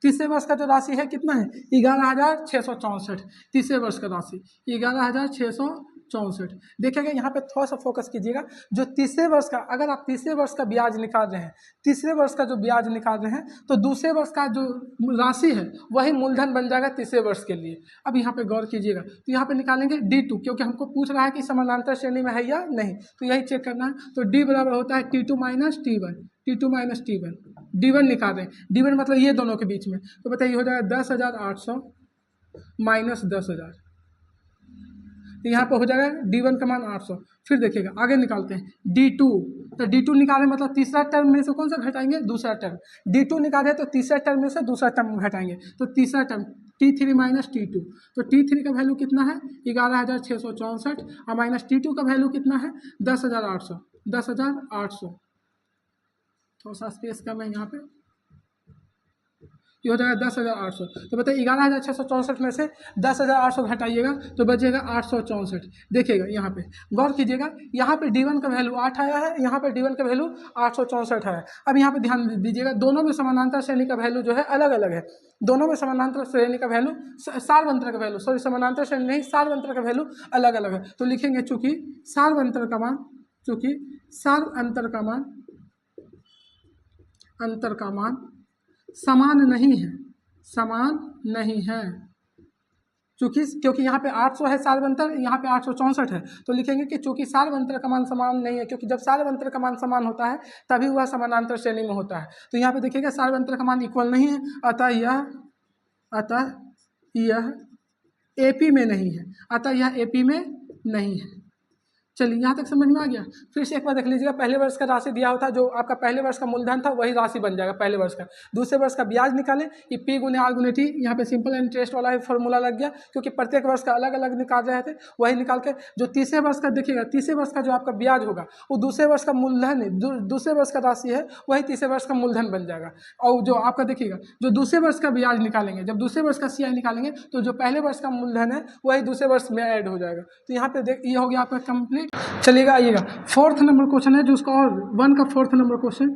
तीसरे वर्ष का जो राशि है कितना है 11,664, तीसरे वर्ष का राशि 11,664। देखिएगा यहाँ पे थोड़ा सा फोकस कीजिएगा, जो तीसरे वर्ष का, अगर आप तीसरे वर्ष का ब्याज निकाल रहे हैं, तीसरे वर्ष का जो ब्याज निकाल रहे हैं तो दूसरे वर्ष का जो राशि है वही मूलधन बन जाएगा तीसरे वर्ष के लिए। अब यहाँ पे गौर कीजिएगा तो यहाँ पे निकालेंगे D2 क्योंकि हमको पूछ रहा है कि समानांतर श्रेणी में है या नहीं, तो यही चेक करना है। तो D बराबर होता है T2 minus T1, T2 minus T1, D1 निकाल रहे हैं, D1 मतलब ये दोनों के बीच में। तो बताइए हो जाएगा 10,800 माइनस 10,000, तो यहाँ पर हो जाएगा D1 का मान 800। फिर देखिएगा आगे निकालते हैं D2, तो D2 निकालें मतलब तीसरा टर्म में से कौन सा घटाएंगे, दूसरा टर्म। D2 निकाले तो तीसरा टर्म में से दूसरा टर्म घटाएंगे, तो तीसरा टर्म T3 माइनस T2। तो T3 का वैल्यू कितना है 11,664 और माइनस T2 का वैल्यू कितना है 10,800, 10,800। थोड़ा सा स्पेस कम है यहाँ पे, ये हो जाएगा 10,800। तो बताइए 11,664 में से 10,800 घटाइएगा तो बचेगा 864। देखिएगा यहाँ पे गौर कीजिएगा, यहाँ पे D1 का वैल्यू 8 आया है, यहाँ पे D1 का वैल्यू 864 है। अब यहाँ पे ध्यान दीजिएगा दोनों में समानांतर श्रेणी का वैल्यू जो है अलग अलग है, दोनों में समानांतर श्रेणी का वैल्यू, सारवंतर का वैल्यू, सॉरी समानांतर श्रेणी नहीं, सारवंतर का वैल्यू अलग अलग है। तो लिखेंगे चूंकि सारवंतर का मान, चूंकि सारवंतर का मान, अंतर का मान समान नहीं है, समान नहीं है, क्योंकि यहाँ पे 800 है सारवंतर, यहाँ पे 864 है, तो लिखेंगे कि चूंकि सारवंतर का मान समान नहीं है, क्योंकि जब सारवंतर का मान समान होता है तभी वह समानांतर श्रेणी में होता है। तो यहाँ पे देखिएगा सारवंतर का मान इक्वल नहीं है, अतः यह AP में नहीं है, अतः यह AP में नहीं है। चलिए यहाँ तक समझ में आ गया। फिर से एक बार देख लीजिएगा, पहले वर्ष का राशि दिया होता है, जो आपका पहले वर्ष का मूलधन था वही राशि बन जाएगा पहले वर्ष का। दूसरे वर्ष का ब्याज निकालें, ये P गुने R गुने T, यहाँ पे सिंपल इंटरेस्ट वाला ही फॉर्मूला लग गया, क्योंकि प्रत्येक वर्ष का अलग अलग निकाल रहे थे, वही निकाल के जो तीसरे वर्ष का देखिएगा, तीसरे वर्ष का जो आपका ब्याज होगा वो दूसरे वर्ष का मूलधन, दूसरे वर्ष का राशि है वही तीसरे वर्ष का मूलधन बन जाएगा। और जो आपका देखिएगा जो दूसरे वर्ष का ब्याज निकालेंगे, जब दूसरे वर्ष का CI निकालेंगे तो जो पहले वर्ष का मूलधन है वही दूसरे वर्ष में ऐड हो जाएगा। तो यहाँ पे देख, ये हो गया आपका कंप्लीट। चलिएगा आइएगा, 4th नंबर क्वेश्चन है जो उसका, और 1 का 4th नंबर क्वेश्चन,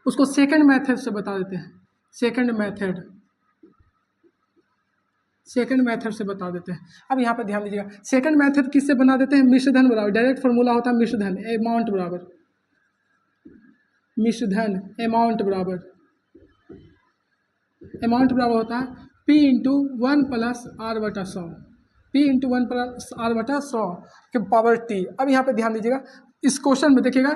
उसको सेकंड मेथड से बता देते हैं, सेकंड मेथड से बता देते हैं। अब यहाँ पे ध्यान दीजिएगा, सेकंड मेथड किससे बना देते हैं, मिश्रधन बराबर, डायरेक्ट फॉर्मूला होता है मिश्रधन, अमाउंट बराबर, मिश्रधन अमाउंट बराबर, अमाउंट बराबर होता है P × 1 + R/100, P into 1/r/100 के पावर T। अब यहाँ पे ध्यान दीजिएगा, इस क्वेश्चन में देखिएगा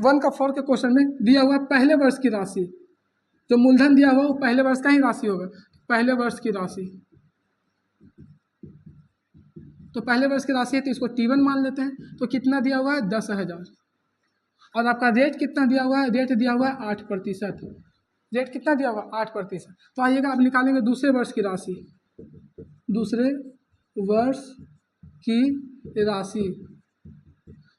1 का 4 के क्वेश्चन में दिया हुआ पहले वर्ष की राशि, जो मूलधन दिया हुआ वो पहले वर्ष का ही राशि होगा। पहले वर्ष की राशि, तो पहले वर्ष की राशि है तो इसको T1 मान लेते हैं। तो कितना दिया हुआ है 10,000, और आपका रेट कितना दिया हुआ है, रेट दिया हुआ है 8%। रेट कितना दिया हुआ 8%। तो आइएगा आप निकालेंगे दूसरे वर्ष की राशि, दूसरे वर्ष की राशि।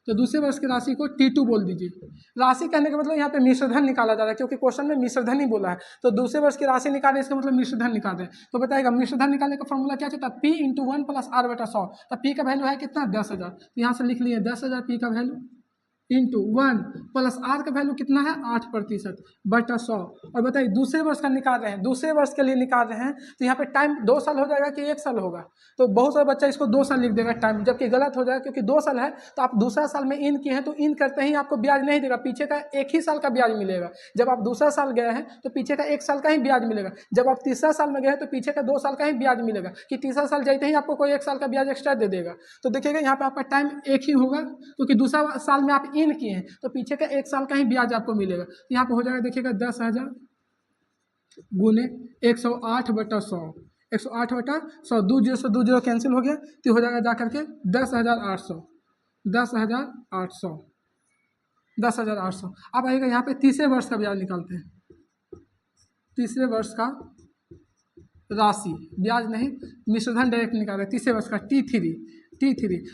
तो दूसरे वर्ष की राशि को T2 बोल दीजिए। राशि कहने का मतलब यहाँ पे मिश्रधन निकाला जा रहा है, क्योंकि क्वेश्चन में मिश्रधन ही बोला है। तो दूसरे वर्ष की राशि निकाले, इसका मतलब मिश्रधन निकाल रहे हैं। तो बताएगा मिश्रधन निकालने का फॉर्मूला क्या चाहता है, P इंटू 1+r/100। तो P का वैल्यू है कितना 10,000, तो यहाँ से लिख लिए 10,000 P का वैल्यू, इंटू 1 प्लस आर का वैल्यू कितना है 8%/100। और बताइए दूसरे वर्ष का निकाल रहे हैं, दूसरे वर्ष के लिए निकाल रहे हैं, तो यहाँ पे टाइम 2 साल हो जाएगा कि 1 साल होगा। तो बहुत सारा बच्चा इसको 2 साल लिख देगा टाइम, जबकि गलत हो जाएगा, क्योंकि 2 साल है तो आप दूसरा साल में इन किए हैं तो इन करते ही आपको ब्याज नहीं देगा, पीछे का 1 ही साल का ब्याज मिलेगा। जब आप दूसरा साल गए हैं तो पीछे का 1 साल का ही ब्याज मिलेगा। जब आप तीसरा साल में गए हैं तो पीछे का 2 साल का ही ब्याज मिलेगा, कि तीसरा साल जाते ही आपको कोई 1 साल का ब्याज एक्स्ट्रा दे देगा। तो देखिएगा यहाँ पे आपका टाइम 1 ही होगा, क्योंकि दूसरा साल में आप इन किए हैं तो पीछे का 1 साल का ही ब्याज आपको मिलेगा। यहाँ पे हो जाएगा देखिएगा 10,000 गुने 108/100, 108/100, 2 0 कैंसिल हो गया, तो हो जाएगा जाकर के 10,800, 10,800, 10,800। अब आएगा यहाँ पे तीसरे वर्ष का ब्याज निकालते हैं, तीसरे वर्ष का राशि, ब्याज नहीं मिश्रधन डायरेक्ट निकाल रहे हैं, तीसरे वर्ष का T3।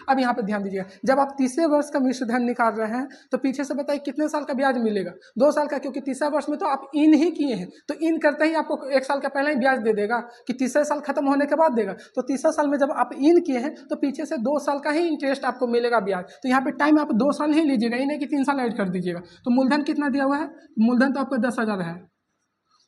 अब यहाँ पे ध्यान दीजिएगा, जब आप तीसरे वर्ष का मिश्रधन निकाल रहे हैं तो पीछे से बताइए कितने साल का ब्याज मिलेगा, 2 साल का, क्योंकि तीसरा वर्ष में तो आप इन ही किए हैं, तो इन करते ही आपको 1 साल का पहले ही ब्याज दे देगा, कि तीसरे साल खत्म होने के बाद देगा। तो तीसरा साल में जब आप इन किए हैं तो पीछे से 2 साल का ही इंटरेस्ट आपको मिलेगा ब्याज। तो यहाँ पे टाइम आप 2 साल ही लीजिएगा, ये नहीं कि 3 साल ऐड कर दीजिएगा। तो मूलधन कितना दिया हुआ है, मूलधन तो आपका 10,000 है,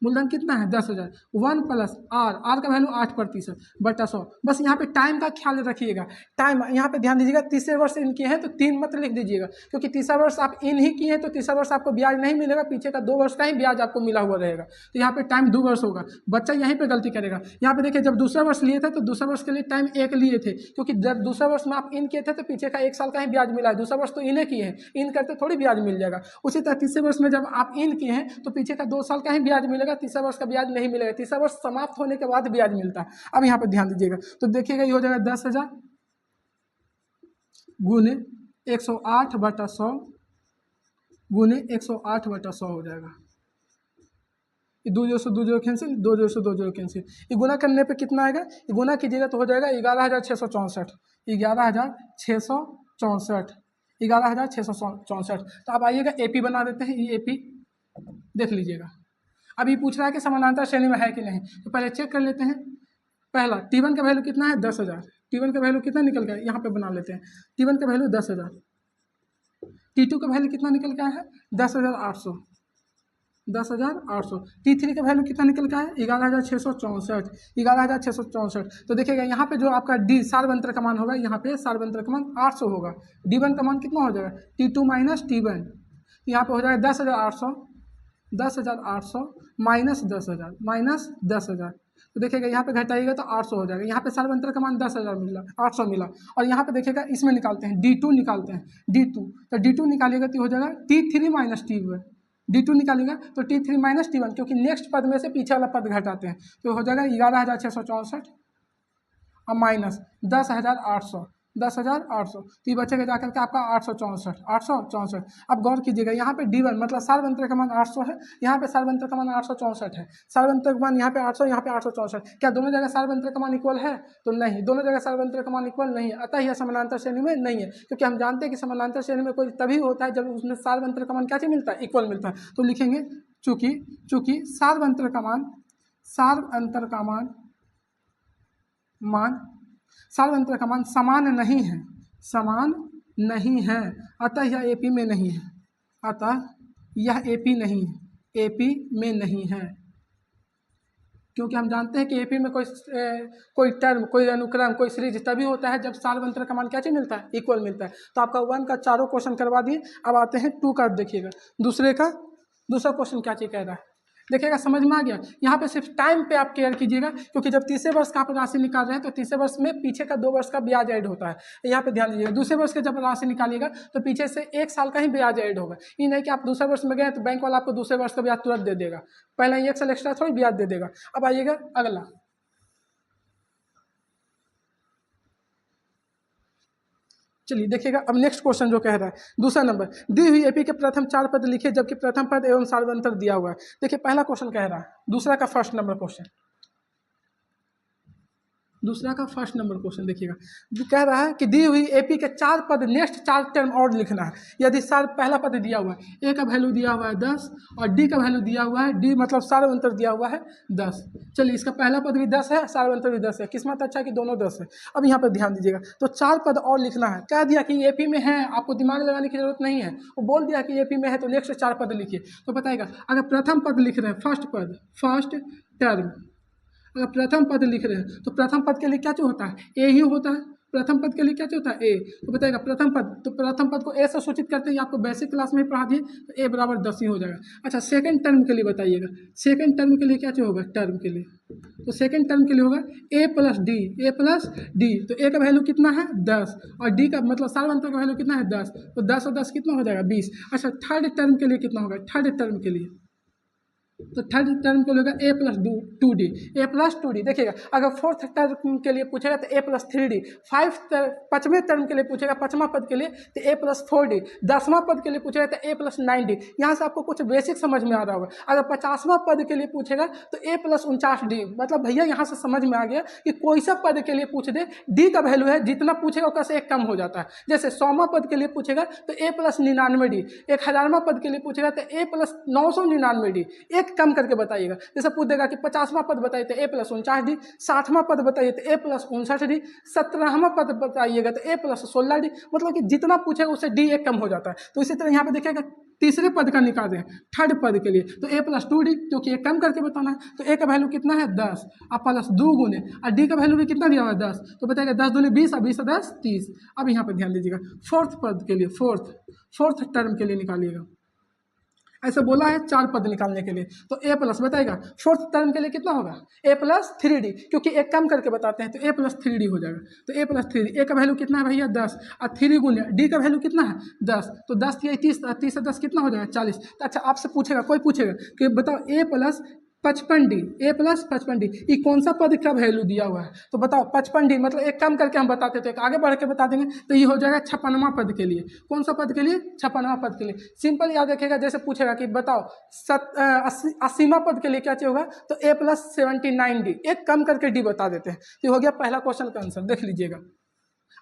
मूलधन कितना है 10,000, 1 प्लस आर का वैल्यू 8%/100। बस यहाँ पे टाइम का ख्याल रखिएगा। टाइम यहाँ पे ध्यान दीजिएगा, तीसरे वर्ष इन किए हैं तो 3 मत लिख दीजिएगा, क्योंकि तीसरा वर्ष आप इन ही किए हैं तो तीसरा वर्ष आपको ब्याज नहीं मिलेगा, पीछे का 2 वर्ष का ही ब्याज आपको मिला हुआ रहेगा। तो यहाँ पे टाइम 2 वर्ष होगा, बच्चा यहीं पे गलती करेगा। यहाँ पे देखिए जब दूसरा वर्ष लिए थे तो दूसरा वर्ष के लिए टाइम 1 लिए थे, क्योंकि जब दूसरा वर्ष में आप इन किए थे तो पीछे का 1 साल का ही ब्याज मिला है, दूसरा वर्ष तो इन्हें किए हैं, इन करते थोड़ी ब्याज मिल जाएगा। उसी तरह तीसरे वर्ष में जब आप इन किए हैं तो पीछे का 2 साल का ही ब्याज मिलेगा, तीसरा वर्ष का ब्याज नहीं मिलेगा, तीसरा वर्ष समाप्त होने के बाद ब्याज मिलता है। अब यहाँ पे ध्यान दीजिएगा, तो देखिएगा ये हो जाएगा 10,000 गुने 108/100 गुने 108/100 हो जाएगा। 2 0 से 2 0 कैंसिल, 2 0 से 2 0 कैंसिल। ये गुना करने पे कितना आएगा, ये गुना कीजिएगा तो हो जाएगा 11,664, 11,664, 11,664। तो आप आइएगा AP बना देते हैं, ये AP देख लीजिएगा। अभी पूछ रहा है कि समानांतर श्रेणी में है कि नहीं, तो पहले चेक कर लेते हैं। पहला T1 का वैल्यू कितना है 10,000, T1 का वैल्यू कितना निकल गया, यहाँ पे बना लेते हैं। T1 का वैल्यू 10,000, T2 का वैल्यू कितना निकल गया है 10,800, 10,800। T3 का वैल्यू कितना निकल गया है 11,664, 11,664। तो देखिएगा यहाँ पे जो आपका D सार्वंतर का मान होगा, यहाँ पे सार्वंतर का मान 800 होगा। D1 का मान कितना हो जाएगा T2 माइनस T1, यहाँ पे हो जाएगा 10,800, 10,800 माइनस 10,000, माइनस 10,000। तो देखिएगा यहाँ पे घटाइएगा तो 800 हो जाएगा। यहाँ पे सार्वंतर का मान 10,000 मिला, 800 मिला। और यहाँ पे देखिएगा इसमें निकालते हैं D2 निकालते हैं, D2। तो D2 निकालिएगा तो हो जाएगा T3 माइनस T1, D2 निकालिएगा तो T3 माइनस T1, क्योंकि नेक्स्ट पद में से पीछे वाला पद घटाते हैं। तो हो जाएगा 11,664 और माइनस 10,800, 10,800। तो ये बचेगा जाकर के आपका 864, 864। अब गौर कीजिएगा यहाँ पे D1 मतलब सार्वंतर का मान 800 है, यहाँ पे सार्वंतर का मान 864 है। सार्वंतर का मान यहाँ पे 800, यहाँ पे 864। क्या दोनों जगह सार्वंतर का मान इक्वल है, तो नहीं, दोनों जगह सार्वंतर का मान इक्वल नहीं है, अतः यह समानांतर श्रेणी में नहीं है। क्योंकि हम जानते हैं कि समानांतर श्रेणी में कोई तभी होता है जब उसमें सार्वंतर का मान क्या चीज मिलता है, इक्वल मिलता है। तो लिखेंगे चूंकि सार्वंतर का मान सार्वंतर का मान समान नहीं है, समान नहीं है, अतः यह AP में नहीं है, अतः यह AP नहीं है, AP में नहीं है। क्योंकि हम जानते हैं कि AP में कोई टर्म, कोई अनुक्रम, कोई सीरीज तभी होता है जब सार्वंतर का मान क्या चीज मिलता है, इक्वल मिलता है। तो आपका 1 का चारों क्वेश्चन करवा दिए। अब आते हैं 2 का, देखिएगा दूसरा क्वेश्चन क्या चीज कह रहा है। देखिएगा, समझ में आ गया। यहाँ पे सिर्फ टाइम पे आप केयर कीजिएगा, क्योंकि जब तीसरे वर्ष का आप राशि निकाल रहे हैं तो तीसरे वर्ष में पीछे का 2 वर्ष का ब्याज ऐड होता है, यहाँ पे ध्यान दीजिएगा। दूसरे वर्ष के जब राशि निकालिएगा तो पीछे से 1 साल का ही ब्याज ऐड होगा। ये नहीं कि आप दूसरे वर्ष में गए तो बैंक वाला आपको दूसरे वर्ष का ब्याज तुरंत दे देगा, पहले ही 1 साल एक्स्ट्रा थोड़ी ब्याज दे देगा। अब आइएगा अगला, चलिए देखिएगा। अब नेक्स्ट क्वेश्चन जो कह रहा है दूसरा नंबर, दी हुई एपी के प्रथम 4 पद लिखे जबकि प्रथम पद एवं सार्वंतर दिया हुआ है। देखिए पहला क्वेश्चन कह रहा है, दूसरा का फर्स्ट नंबर क्वेश्चन, दूसरा का फर्स्ट नंबर क्वेश्चन देखिएगा, जो कह रहा है कि दी हुई एपी के 4 पद नेक्स्ट 4 टर्म और लिखना है। यदि पहला पद दिया हुआ है, ए का वैल्यू दिया हुआ है 10 और डी का वैल्यू दिया हुआ है, डी मतलब सार्वंतर दिया हुआ है 10। चलिए इसका पहला पद भी 10 है, सार्वंतर भी 10 है, किस्मत अच्छा कि दोनों 10 है। अब यहाँ पर ध्यान दीजिएगा, तो 4 पद और लिखना है। कह दिया कि एपी में है, आपको दिमाग लगाने की जरूरत नहीं है, वो बोल दिया कि एपी में है तो नेक्स्ट 4 पद लिखिए। तो बताएगा, अगर प्रथम पद लिख रहे हैं, फर्स्ट पद, फर्स्ट टर्म, अगर प्रथम पद लिख रहे हैं तो प्रथम पद के लिए क्या होता है, ए ही होता है। प्रथम पद के लिए क्या होता है, ए। तो बताएगा प्रथम पद, तो प्रथम पद को ए से सूचित करते हैं, आपको बेसिक क्लास में ही पढ़ा दिए, तो ए बराबर 10 ही हो जाएगा। अच्छा, सेकंड टर्म के लिए बताइएगा, सेकंड टर्म के लिए क्या होगा, टर्म के लिए, तो सेकंड टर्म के लिए होगा ए प्लस डी, ए प्लस डी। तो ए का वैल्यू कितना है 10 और डी का मतलब सार्वंतर का वैल्यू कितना है 10, तो 10 और 10 कितना हो जाएगा 20। अच्छा, थर्ड टर्म के लिए कितना होगा, थर्ड टर्म के लिए, तो थर्ड टर्म के लिए होगा ए प्लस 2डी, ए प्लस 2डी। देखिएगा, अगर फोर्थ टर्म के लिए पूछेगा तो ए प्लस 3डी, पाँचवें टर्म के लिए पूछेगा, पाँचवां पद के लिए तो ए प्लस 4डी, 10वां पद के लिए पूछेगा तो ए प्लस 9डी। यहाँ से आपको कुछ बेसिक समझ में आ रहा होगा। अगर 50वां पद के लिए पूछेगा तो ए प्लस 49डी, मतलब भैया यहाँ से समझ में आ गया कि कोई सा पद के लिए पूछ दे, डी का वैल्यू है जितना पूछेगा उसका से एक कम हो जाता है। जैसे 100वां पद के लिए पूछेगा तो ए प्लस 99डी, 1000वां पद के लिए पूछेगा तो ए प्लस 999डी, एक कम करके बताइएगा। जैसे पूछ देगा कि 50वां पद बताइए तो ए प्लस 49डी, 60वां पद बताइए तो ए प्लस 59डी, 17वां पद बताइएगा तो ए प्लस 16डी, मतलब कि जितना पूछेगा उससे डी एक कम हो जाता है। तो इसी तरह यहाँ पे देखिएगा, तीसरे पद का निकाल दें, थर्ड पद के लिए तो ए प्लस 2डी, क्योंकि एक कम करके बताना है, तो ए का वैल्यू कितना है 10 और प्लस 2 गुने और डी का वैल्यू भी कितना दिया हुआ है 10, तो बताएगा 10 दूनी 20 और 20 और 10 30। अब यहाँ पर ध्यान दीजिएगा, फोर्थ पद के लिए, फोर्थ टर्म के लिए निकालिएगा। ऐसा बोला है 4 पद निकालने के लिए, तो ए प्लस बताएगा फोर्थ टर्म के लिए कितना होगा, ए प्लस 3डी, क्योंकि एक कम करके बताते हैं तो ए प्लस 3डी हो जाएगा। तो ए प्लस 3डी, ए का वैल्यू कितना है भैया 10 और 3 गुने डी का वैल्यू कितना है 10, तो 10 या 30, 30 से 10 कितना हो जाएगा 40। तो अच्छा, आपसे पूछेगा, कोई पूछेगा कि बताओ ए प्लस 55डी, ए प्लस 55डी, ये कौन सा पद का वैल्यू दिया हुआ है, तो बताओ 55डी, मतलब एक कम करके हम बताते थे, आगे बढ़ के बता देंगे तो ये हो जाएगा 56वां पद के लिए। कौन सा पद के लिए, 56वां पद के लिए। सिंपल याद रखेगा, जैसे पूछेगा कि बताओ 80वां पद के लिए क्या चाहिए होगा, तो ए प्लस 79डी, एक कम करके डी बता देते हैं। ये हो गया पहला क्वेश्चन का आंसर, देख लीजिएगा।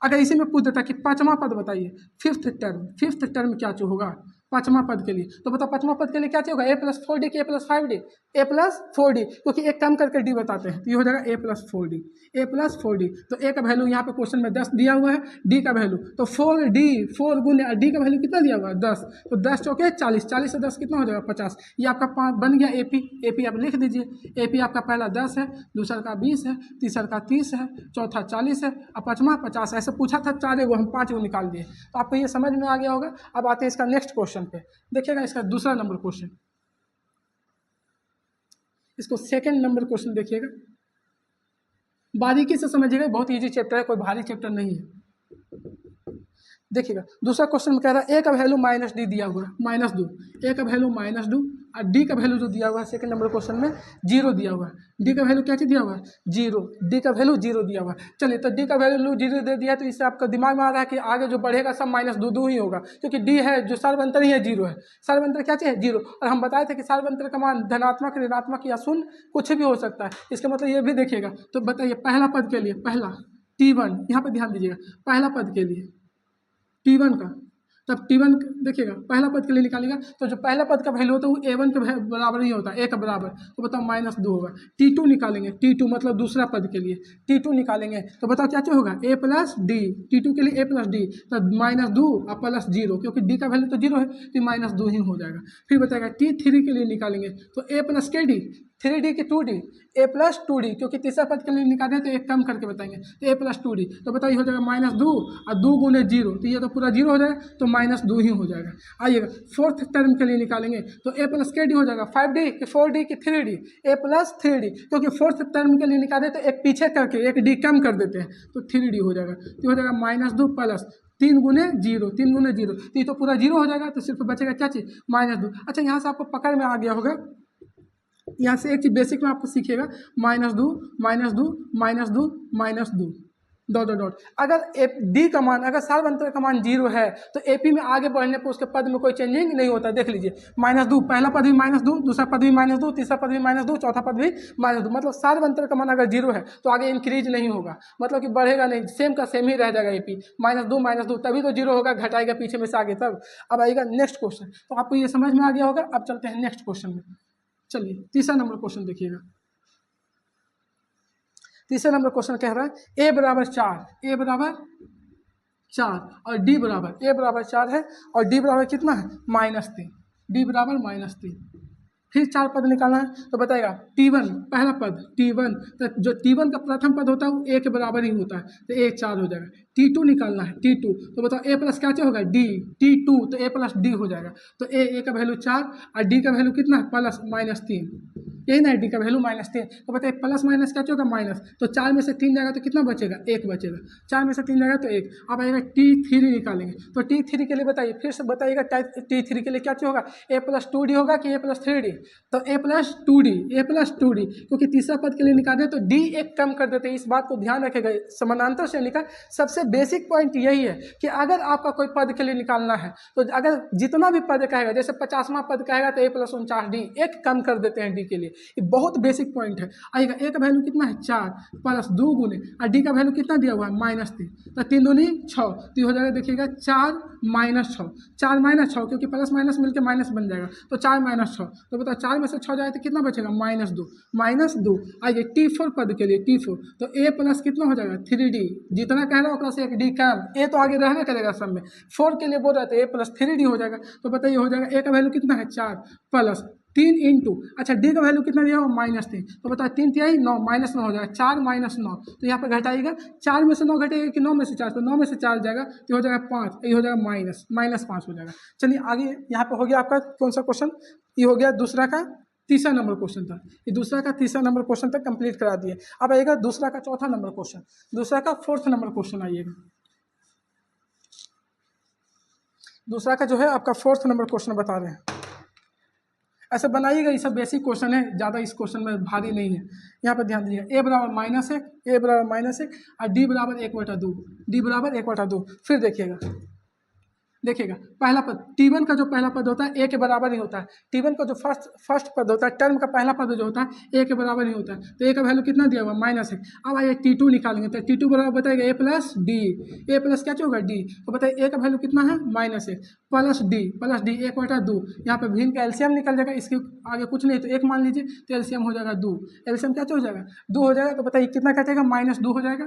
अगर इसी में पूछ देता कि 5वां पद बताइए, फिफ्थ टर्म क्या चाहिए होगा 5वां पद के लिए, तो बताओ 5वां पद के लिए क्या चाहिए होगा, ए प्लस 4डी के ए प्लस 5डी, ए प्लस 4डी, क्योंकि एक कम करके डी बताते हैं, तो ये हो जाएगा ए प्लस 4डी, ए प्लस 4डी। तो ए का वैल्यू यहाँ पे क्वेश्चन में 10 दिया हुआ है, डी का वैल्यू तो 4डी, 4 गुने डी का वैल्यू कितना दिया हुआ है 10, तो 10 चौके 40, 40 से 10 कितना हो जाएगा 50। ये आपका बन गया एपी, एपी आप लिख दीजिए। एपी आपका पहला 10 है, दूसरा का 20 है, तीसरा का 30 है, चौथा 40 है और पाँचवा 50। ऐसे पूछा था 4 हम 5 निकाल दिए, तो आपको ये समझ में आ गया होगा। अब आते हैं इसका नेक्स्ट क्वेश्चन पे, देखिएगा इसका दूसरा नंबर क्वेश्चन, इसको सेकंड नंबर क्वेश्चन देखिएगा, बारीकी से समझिएगा, बहुत इजी चैप्टर है, कोई भारी चैप्टर नहीं है। देखिएगा दूसरा क्वेश्चन में कह रहा है ए का वैल्यू माइनस डी दिया हुआ है, -2, ए का वैल्यू -2 और डी का वैल्यू जो दिया हुआ है सेकंड नंबर क्वेश्चन में 0 दिया हुआ है। डी का वैल्यू क्या चीज़ दिया हुआ है 0, डी का वैल्यू 0 दिया हुआ है। चलिए, तो डी का वैल्यू 0 दे दिया, तो इससे आपका दिमाग में आ रहा है कि आगे जो बढ़ेगा सब -2 ही होगा, क्योंकि डी है जो सार्वंतर ही है 0 है। सार्वंतर क्या चाहिए 0, और हम बताए थे कि सार्वंतर का मान धनात्मक, ऋणात्मक या शून्य कुछ भी हो सकता है। इसका मतलब ये भी देखिएगा। तो बताइए पहला पद के लिए, पहला T1, यहाँ पर ध्यान दीजिएगा, पहला पद के लिए T1 का, तब T1 देखिएगा पहला पद के लिए निकालेगा, तो जो पहला पद का वैल्यू होता है वो A1 के बराबर ही होता है, A का बराबर, तो बताओ -2 होगा। T2 निकालेंगे, T2 मतलब दूसरा पद के लिए T2 निकालेंगे, तो बताओ क्या होगा A प्लस डी, T2 के लिए A प्लस डी, तो -2 और प्लस 0, क्योंकि डी का वैल्यू तो 0 है तो -2 ही हो जाएगा। फिर बताएगा T3 के लिए निकालेंगे, तो A प्लस के डी, 3D की 2D, ए प्लस 2D, क्योंकि तीसरा पद के लिए निकालें तो एक कम करके बताएंगे, तो ए प्लस 2D, तो बताइए हो जाएगा -2 और 2 गुने 0, तो ये तो पूरा 0 हो जाएगा, तो -2 ही हो जाएगा। आइएगा फोर्थ टर्म के लिए निकालेंगे, तो ए प्लस के डी हो जाएगा 5D कि 4D कि 3D, ए प्लस 3D, क्योंकि फोर्थ टर्म के लिए निकाले तो एक पीछे करके एक डी कम कर देते हैं, तो 3D हो जाएगा, तो हो जाएगा -2 प्लस 3 गुने 0, 3 गुने 0, तो ये तो पूरा 0 हो जाएगा, तो सिर्फ बचेगा क्या चीज़ -2। अच्छा यहाँ से आपको पकड़ में आ गया होगा, यहाँ से एक चीज बेसिक में आपको सीखिएगा, -2 -2 -2 -2 डॉट डॉट डॉट। अगर डी का मान, अगर सार्वंतर का मान 0 है तो एपी में आगे बढ़ने पर उसके पद में कोई चेंजिंग नहीं होता। देख लीजिए -2, पहला पद भी -2, दूसरा पद भी -2, तीसरा पद भी -2, चौथा पद भी -2, मतलब सार्वंतर का मान अगर 0 है तो आगे इंक्रीज नहीं होगा, मतलब कि बढ़ेगा नहीं, सेम का सेम ही रह जाएगा एपी, -2 तभी तो 0 होगा, घटाएगा पीछे में से आगे तब। अब आएगा नेक्स्ट क्वेश्चन, तो आपको ये समझ में आ गया होगा। अब चलते हैं नेक्स्ट क्वेश्चन में। चलिए तीसरा नंबर क्वेश्चन देखिएगा। तीसरा नंबर क्वेश्चन कह रहा है ए बराबर 4, ए बराबर 4 और डी बराबर, ए बराबर 4 है और डी बराबर कितना है -3, डी बराबर -3। फिर 4 पद निकालना है, तो बताएगा T1 पहला पद T1, तो जो T1 का प्रथम पद होता है वो ए के बराबर ही होता है, तो ए 4 हो जाएगा। T2 निकालना है, T2, तो बताओ ए प्लस क्या होगा D, T2, तो ए प्लस डी हो जाएगा, तो ए का वैल्यू 4 और डी का वैल्यू कितना है प्लस -3, यही ना डी का वैल्यू -3, तो बताइए प्लस माइनस क्या होगा माइनस, तो 4 में से 3 जाएगा तो कितना बचेगा, 1 बचेगा, 4 में से 3 जाएगा तो 1। अब आएगा T3 निकालेंगे, तो T3 के लिए बताइए, फिर से बताइएगा T3 के लिए क्या होगा, ए प्लस 2D होगा कि ए प्लस 3D, तो ए प्लस 2D, ए प्लस 2D, क्योंकि तीसरा पद के लिए निकाले तो डी एक कम कर देते हैं, इस बात को ध्यान रखेगा। समानांतर श्रेणी का सबसे बेसिक पॉइंट यही है कि अगर आपका कोई पद के लिए निकालना है तो अगर जितना भी पद कहेगा, जैसे 50वां पद कहेगा तो ए प्लस 49D, एक कम कर देते हैं डी के लिए, ये बहुत बेसिक पॉइंट है। आइएगा ए का वैल्यू कितना है 4 प्लस 2 गुने और डी का वैल्यू कितना दिया हुआ है -3, तो 3 दूनी 6, तो हो जाएगा देखिएगा 4 -6, 4 -6, क्योंकि प्लस माइनस मिलकर माइनस बन जाएगा, तो 4 -6, तो बताओ 4 में से 6 जाए तो कितना बचेगा -2। आइए T4 पद के लिए, T4, तो ए प्लस कितना हो जाएगा 3D, जितना कह रहा है से एक डी कम, ए तो आगे रहने करेगा सब में, 4 के लिए बोल रहे थे ए प्लस 3D हो जाएगा, तो बताइए हो जाएगा ए का वैल्यू कितना है 4 प्लस 3 इंटू, अच्छा डी का वैल्यू कितना दिया हुआ -3, तो बताओ 3 तिहाई 9, -9 हो जाएगा, 4 -9, तो यहाँ पर घटाइएगा, 4 में से 9 घटेगा कि 9 में से 4, तो 9 में से 4 जाएगा तो हो जाएगा 5, ये हो जाएगा -5 हो जाएगा। चलिए आगे यहाँ पे हो गया आपका कौन सा क्वेश्चन, ये हो गया दूसरा का तीसरा नंबर क्वेश्चन था, ये दूसरा का तीसरा नंबर क्वेश्चन तक कंप्लीट करा दिए। अब आइएगा दूसरा का चौथा नंबर क्वेश्चन, दूसरा का 4th नंबर क्वेश्चन आइएगा। दूसरा का जो है आपका 4th नंबर क्वेश्चन बता रहे हैं, ऐसे बनाइएगा, ये सब बेसिक क्वेश्चन है, ज़्यादा इस क्वेश्चन में भारी नहीं है। यहाँ पर ध्यान दीजिएगा, ए बराबर -1, ए बराबर -1 और डी बराबर 1/2, डी बराबर 1/2। फिर देखिएगा पहला पद T1 का जो पहला पद होता है ए के बराबर ही होता है, T1 का जो फर्स्ट पद होता है, टर्म का पहला पद जो होता है ए के बराबर ही होता है, तो ए का वैल्यू कितना दिया हुआ -1। अब आइए T2 निकालेंगे, तो T2 बराबर बताएगा ए प्लस डी, ए प्लस क्या होगा डी, तो बताइए ए का वैल्यू कितना है -1 प्लस डी 1/2, यहाँ पर भिन्न का एलसीएम निकल जाएगा, इसके आगे कुछ नहीं तो 1 मान लीजिए, तो एलसीएम हो जाएगा 2, एलसीएम क्या हो जाएगा 2 हो जाएगा, तो बताइए कितना कटेगा -2 हो जाएगा,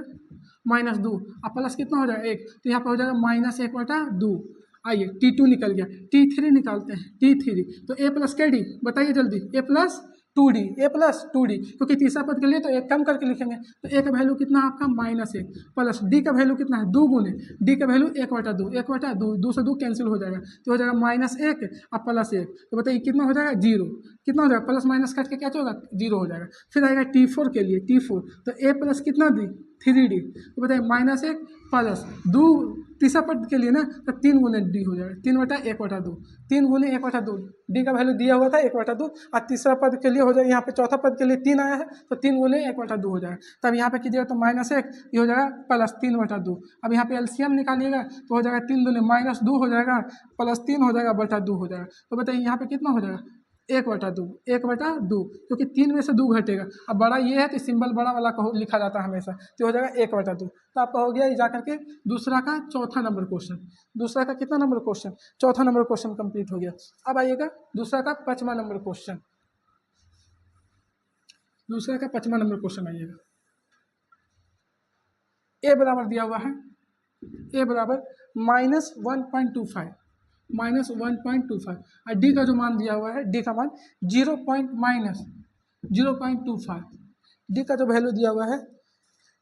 -2 और प्लस कितना हो जाएगा 1, तो यहाँ पर हो जाएगा -1/2। आइए T2 निकल गया, T3 निकालते हैं, T3, तो ए प्लस के डी, बताइए जल्दी, ए प्लस 2D, ए प्लस 2D, क्योंकि तीसरा पद के लिए तो एक कम करके लिखेंगे, तो ए का वैल्यू कितना है आपका -1 प्लस डी का वैल्यू कितना है 2 गुने, डी का वैल्यू 1/2, 2 से 2 कैंसिल हो जाएगा, तो हो जाएगा -1 और +1, तो बताइए कितना हो जाएगा 0, कितना हो जाएगा प्लस माइनस कट के क्या होगा 0 हो जाएगा। फिर आएगा T4 के लिए, T4, तो ए प्लस कितना दी 3D, तो बताइए -1 प्लस 2, तीसरा पद के लिए ना तो 3 गुने डी हो जाएगा, 3/1/2, 3 गुने 1/2, डी का वैल्यू दिया हुआ था 1/2, और तीसरा पद के लिए हो जाएगा, यहाँ पे चौथा पद के लिए 3 आया है तो 3 गुने 1/2 हो जाएगा। तब यहाँ पे कीजिएगा तो -1 ये हो जाएगा प्लस 3/2। अब यहाँ पे एलसीएम निकालिएगा तो हो जाएगा 3 दूने -2 हो जाएगा, प्लस 3 हो जाएगा बटा 2 हो जाएगा, तो बताइए यहाँ पे कितना हो जाएगा 1/2, क्योंकि 3 में से 2 घटेगा, अब बड़ा ये है तो सिंबल बड़ा वाला को लिखा जाता है हमेशा, तो हो जाएगा 1/2। तो आपका हो गया ये जाकर के दूसरा का चौथा नंबर क्वेश्चन, दूसरा का कितना नंबर क्वेश्चन, चौथा नंबर क्वेश्चन कंप्लीट हो गया। अब आइएगा दूसरा का 5वां नंबर क्वेश्चन, दूसरा का 5वां नंबर क्वेश्चन आइएगा। ए बराबर दिया हुआ है, ए बराबर -1.25, -1.25 और डी का जो मान दिया हुआ है, डी का मान 0.25। डी का जो वैल्यू दिया हुआ है,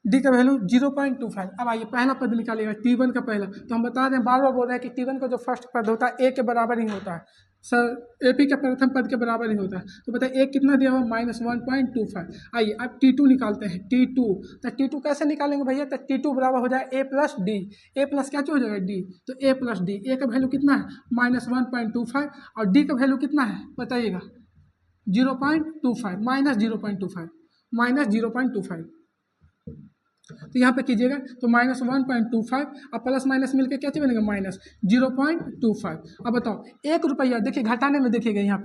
डी का वैल्यू 0.25। अब आइए पहला पद निकालिएगा टी1 का पहला। तो हम बता दें, बार बार बोल रहे हैं कि टी1 का जो फर्स्ट पद होता है ए के बराबर ही होता है सर, एपी के प्रथम पद के बराबर ही होता है। तो बताइए ए कितना दिया हुआ, -1.25। आइए अब टी2 निकालते हैं, टी2। तो टी2 कैसे निकालेंगे भैया, तो टी2 बराबर हो जाए ए प्लस डी। ए प्लस क्या हो जाएगा डी, तो ए प्लस डी। ए का वैल्यू कितना है -1.25 और डी का वैल्यू कितना है बताइएगा 0.25 -0.25। तो यहाँ पे कीजिएगा तो -1.25 और प्लस माइनस मिलकर क्या चीज बनेगा -0.25। अब बताओ 1 रुपया, देखिए घटाने में देखिएगा यहाँ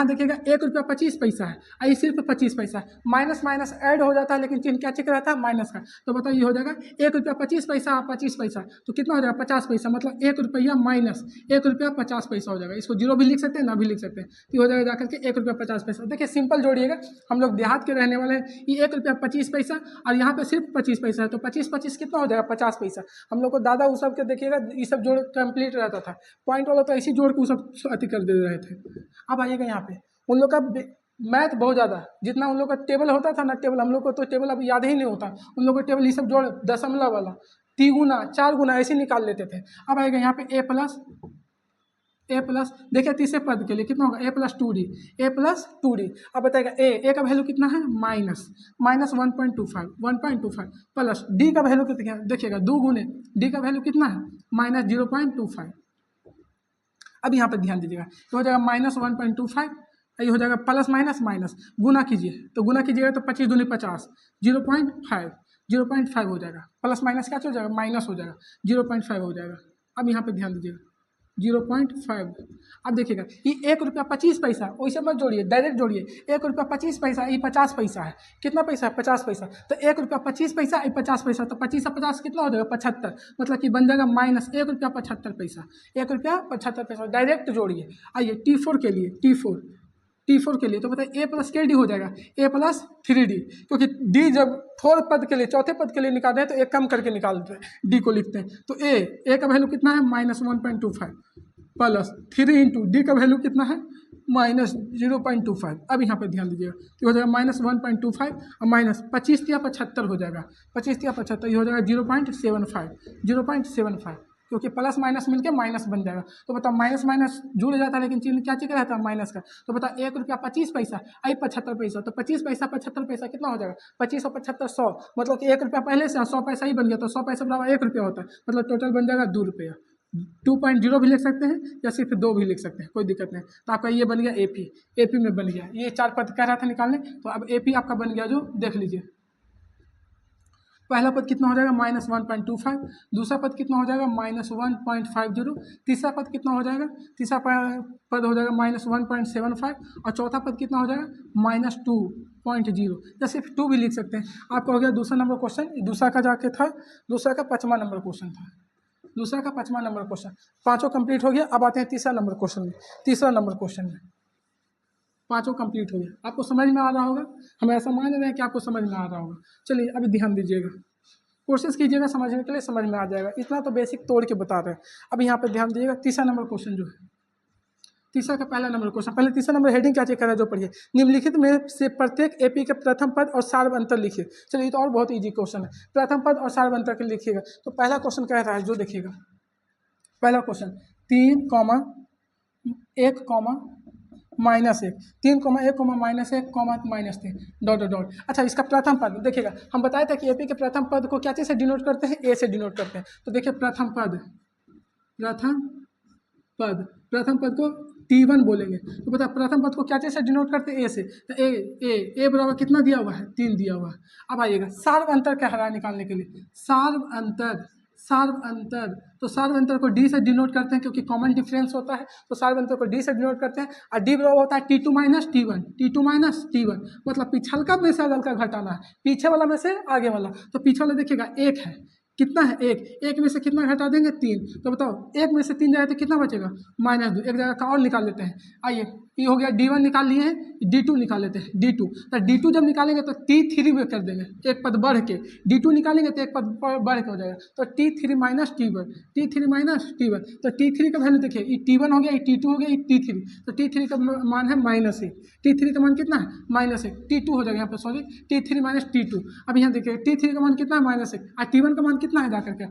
देखिएगा 1 रुपया 25 पैसा है, आई सिर्फ 25 पैसा है, माइनस माइनस ऐड हो जाता है लेकिन चिन्ह क्या चेक रहता है माइनस का। तो बताओ ये हो जाएगा 1 रुपया 25 पैसा 25 पैसा, तो कितना हो जाएगा 50 पैसा, मतलब 1 रुपया माइनस 1 रुपया 50 पैसा हो जाएगा। इसको जीरो भी लिख सकते हैं ना भी लिख सकते हैं, तो हो जाएगा जाकर के 1 रुपया 50 पैसा। देखिए सिंपल जोड़िएगा, हम लोग देहात के रहने वाले हैं। ये 1 रुपया 25 पैसा और यहाँ पे सिर्फ 25 पैसा है, तो 25 कितना हो जाएगा 50 पैसा। हम लोग को दादा उस सब के देखिएगा ये सब जोड़ कंप्लीट रहता था, पॉइंट वाला तो ऐसे जोड़ के वो सब अति कर दे रहे थे। अब आइएगा यहाँ पे उन लोग का मैथ बहुत ज़्यादा, जितना उन लोग का टेबल होता था ना, टेबल हम लोग को तो टेबल अब याद ही नहीं होता। उन लोग को टेबल ये सब जोड़ दशमलव वाला 3 गुना 4 गुना ऐसे निकाल लेते थे। अब आएगा यहाँ पे ए प्लस देखिए तीसरे पद के लिए कितना होगा ए प्लस टू डी। अब बताएगा ए का वैल्यू कितना है -1.25 प्लस डी का वैल्यू कितना है, देखिएगा 2 गुने डी का वैल्यू कितना है -0.25। अब यहाँ पे ध्यान दीजिएगा, तो हो जाएगा -1.25, ये हो जाएगा प्लस माइनस माइनस गुना कीजिए, तो गुना कीजिएगा तो 25 दूनी 50 0.5 हो जाएगा, प्लस माइनस क्या हो जाएगा माइनस हो जाएगा 0.5 हो जाएगा। अब यहाँ पे ध्यान दीजिएगा 0.5। अब देखिएगा ये 1 रुपया 25 पैसा, वैसे मत जोड़िए डायरेक्ट जोड़िए, 1 रुपया 25 पैसा ये 50 पैसा है, कितना पैसा है 50 पैसा, तो 1 रुपया 25 पैसा ये 50 पैसा, तो 25 और 50 कितना हो जाएगा 75, मतलब कि बन जाएगा -1 रुपया 75 पैसा, 1 रुपया 75 पैसा डायरेक्ट जोड़िए। आइए T4 के लिए T4 के लिए तो बताइए ए प्लस के डी हो जाएगा ए प्लस 3D, क्योंकि डी जब फोर्थ पद के लिए चौथे पद के लिए निकालते हैं तो एक कम करके निकालते हैं, डी को लिखते हैं। तो ए का वैल्यू कितना है -1.25 प्लस 3 इंटू डी का वैल्यू कितना है -0.25। अब यहाँ पे ध्यान दीजिएगा कि हो जाएगा -1.25 और -25 या 75 हो जाएगा, 25 या 75 ये हो जाएगा 0.75, क्योंकि प्लस माइनस मिलके माइनस बन जाएगा। तो बताओ माइनस माइनस जुड़ जाता है लेकिन चिन्ह क्या चीज रहता है माइनस का। तो बताओ 1 रुपया 25 पैसा आई 75 पैसा, तो 25 पैसा 75 पैसा कितना हो जाएगा 25 और 75 100, मतलब कि 1 रुपया पहले से 100 पैसा ही बन गया, तो 100 पैसा बराबर 1 रुपया होता है, मतलब टोटल बन जाएगा 2 रुपया। 2.0 भी लिख सकते हैं या सिर्फ 2 भी लिख सकते हैं, कोई दिक्कत नहीं। तो आपका ये बन गया एपी में बन गया, ये 4 पद कह रहा था निकालने, तो अब एपी आपका बन गया जो देख लीजिए। पहला पद कितना हो जाएगा -1.25, दूसरा पद कितना हो जाएगा -1.50, तीसरा पद कितना हो जाएगा तीसरा पद हो जाएगा -1.75 और चौथा पद कितना हो जाएगा -2.0 या सिर्फ 2 भी लिख सकते हैं। आपका हो गया दूसरा नंबर क्वेश्चन। दूसरा का जाके था दूसरा का 5वां नंबर क्वेश्चन था, दूसरा का 5वां नंबर क्वेश्चन, 5 कंप्लीट हो गया। अब आते हैं तीसरा नंबर क्वेश्चन में। तीसरा नंबर क्वेश्चन में 5 कंप्लीट हो गया, आपको समझ में आ रहा होगा, हम ऐसा मान रहे हैं कि आपको समझ में आ रहा होगा। चलिए अभी ध्यान दीजिएगा, कोशिश कीजिएगा समझने के लिए, समझ में आ जाएगा, इतना तो बेसिक तोड़ के बता रहे हैं। अब यहाँ पे ध्यान दीजिएगा तीसरा नंबर क्वेश्चन जो है, तीसरा का पहला नंबर क्वेश्चन, पहले तीसरा नंबर हेडिंग क्या चेक करें जो पढ़िए, निम्नलिखित में से प्रत्येक एपी के प्रथम पद और सार्व अंतर लिखिए। चलिए ये तो और बहुत ईजी क्वेश्चन है, प्रथम पद और सार्व अंतर के लिखिएगा। तो पहला क्वेश्चन कह रहा है जो देखिएगा, पहला क्वेश्चन 3, -1, 3, -1, -1, -3 ... अच्छा इसका प्रथम पद देखिएगा, हम बताए थे कि एपी के प्रथम पद को क्या चीज़ से डिनोट करते हैं, ए से डिनोट करते हैं। तो देखिए प्रथम पद को T1 बोलेंगे। तो बता प्रथम पद को क्या चीज़ से डिनोट करते हैं, ए से, तो ए बराबर कितना दिया हुआ है 3 दिया हुआ है। अब आइएगा सार्व अंतर क्या है निकालने के लिए, सार्व अंतर, तो सार्व अंतर को डी से डिनोट करते हैं क्योंकि कॉमन डिफरेंस होता है, तो सार्व अंतर को डी से डिनोट करते हैं। और डी बराबर होता है T2 - T1, मतलब पिछलका में से अगल का घटाना है, पीछे वाला में से आगे वाला। तो पीछे वाला देखिएगा 1 है, कितना है 1 में से कितना घटा देंगे 3, तो बताओ 1 में से 3 जाए तो कितना बचेगा -2, एक जगह का और निकाल लेते हैं। आइए ये हो गया D1 निकाल लिए हैं, D2 निकाल लेते हैं D2। तो D2 जब निकालेंगे तो T3 में कर देंगे, एक पद बढ़ के D2 निकालेंगे तो एक पद बढ़ के हो जाएगा। तो T3 minus T1, T3 minus T1। तो T3 का वैल्यू देखिए, ये T1 हो गया, ये T2 हो गया, ये T3। तो T3 का मान है -1, T3 का मान कितना है -1, T2 हो जाएगा यहाँ पर, सॉरी T3 माइनस T2। अब यहाँ देखिए T3 का मान कितना है -1, और T1 का मान कितना है जाकर के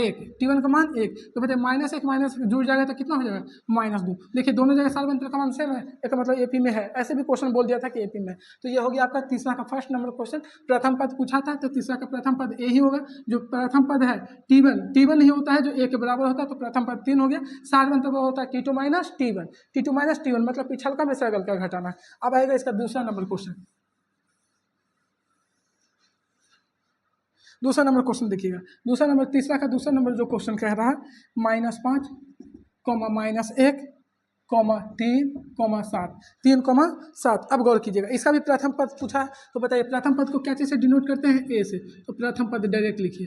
1, T1 का मान 1। तो बताइए -1 -1 जुड़ जाएगा तो कितना हो जाएगा -2। देखिए दोनों जगह सारे अंतर का मान सेम है, इसका मतलब एपी में है। ऐसे भी क्वेश्चन बोल दिया था कि एपी में। तो ये हो गया आपका तीसरा का फर्स्ट नंबर क्वेश्चन। प्रथम पद पूछा था तो तीसरा का प्रथम पद ए ही होगा। जो प्रथम पद है T1 ही होता है जो ए के बराबर होता है, तो प्रथम पद 3 हो गया। सार अंतर होता है T2 माइनस T1 मतलब पिछलका में से अगल का घटाना। अब आएगा इसका दूसरा नंबर क्वेश्चन। दूसरा नंबर क्वेश्चन देखिएगा, दूसरा नंबर तीसरा का दूसरा नंबर जो क्वेश्चन कह रहा है -5, -1, -3, 7। अब गौर कीजिएगा, इसका भी प्रथम पद पूछा है। तो बताइए प्रथम पद को क्या चीज़ से डिनोट करते हैं, ए से। तो प्रथम पद डायरेक्ट लिखिए,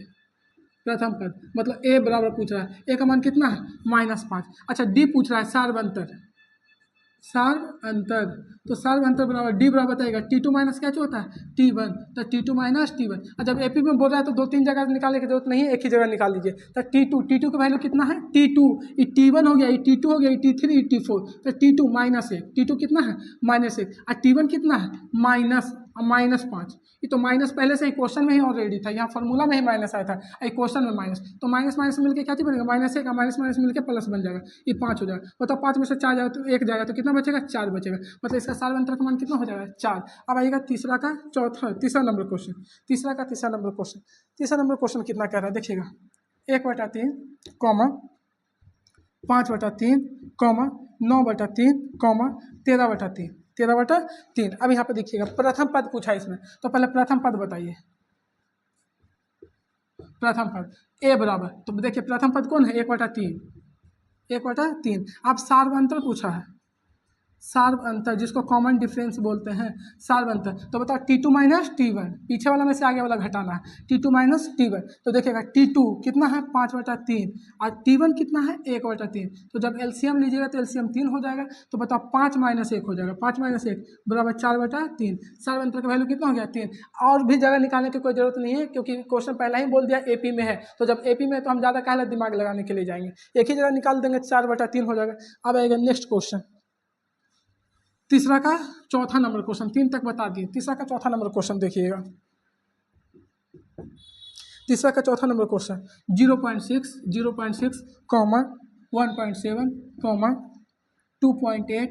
प्रथम पद मतलब ए बराबर पूछ रहा है, ए का मान कितना है -5। अच्छा डी पूछ रहा है सार्व अंतर। तो सार्व अंतर बराबर डी बराबर बताएगा T2 माइनस क्या होता है T1। तो T2 माइनस T1। और जब एपी में बोल रहा है तो 2-3 जगह निकालने की जरूरत नहीं है, एक ही जगह निकाल लीजिए। तो T2 का वैल्यू कितना है T2, ये T1 हो गया, ये T2 हो गया, ये T3, ये T4। तो T2 -1, T2 कितना है -1, और T1 कितना है -5। ये तो माइनस पहले से ही क्वेश्चन में ही ऑलरेडी था, यहाँ फॉर्मूला में ही माइनस आया था, ये क्वेश्चन में माइनस। तो माइनस मिलकर क्या चीज बनेगा -1 का माइनस मिलकर प्लस बन जाएगा, ये 5 हो जाएगा। मतलब 5 में से 4 जाएगा तो 1 जाएगा, तो कितना बचेगा 4 बचेगा। मतलब इसका सार अंतर का मान कितना हो जाएगा 4। अब आएगा तीसरा नंबर क्वेश्चन। तीसरा नंबर क्वेश्चन कितना कह रहा है देखिएगा, 1/3, 5/3, 9/3, 13/3। अब यहाँ पे देखिएगा प्रथम पद पूछा है इसमें, तो पहले प्रथम पद बताइए। प्रथम पद ए बराबर, तो देखिए प्रथम पद कौन है 1/3। अब सार्व अंतर पूछा है, सार्व अंतर जिसको कॉमन डिफरेंस बोलते हैं, सार्व अंतर। तो बताओ T2 माइनस T1, पीछे वाला में से आगे वाला घटाना है, T2 माइनस T1। तो देखिएगा T2 कितना है 5/3 और T1 कितना है 1/3। तो जब एलसीएम लीजिएगा तो एलसीएम 3 हो जाएगा। तो बताओ 5 - 1 हो जाएगा, 5 - 1 बराबर 4/3। सार्व अंतर का वैल्यू कितना हो गया 3। और भी जगह निकालने की कोई जरूरत नहीं है, क्योंकि क्वेश्चन पहला ही बोल दिया एपी में है। तो जब एपी में है तो हम ज़्यादा काहे दिमाग लगाने के लिए जाएंगे, एक ही जगह निकाल देंगे, 4/3 हो जाएगा। अब आएगा नेक्स्ट क्वेश्चन, तीसरा का चौथा नंबर क्वेश्चन। 3 तक बता दिए, तीसरा का चौथा नंबर क्वेश्चन देखिएगा। तीसरा का चौथा नंबर क्वेश्चन 0.6, 0.6, 1.7, 2.8,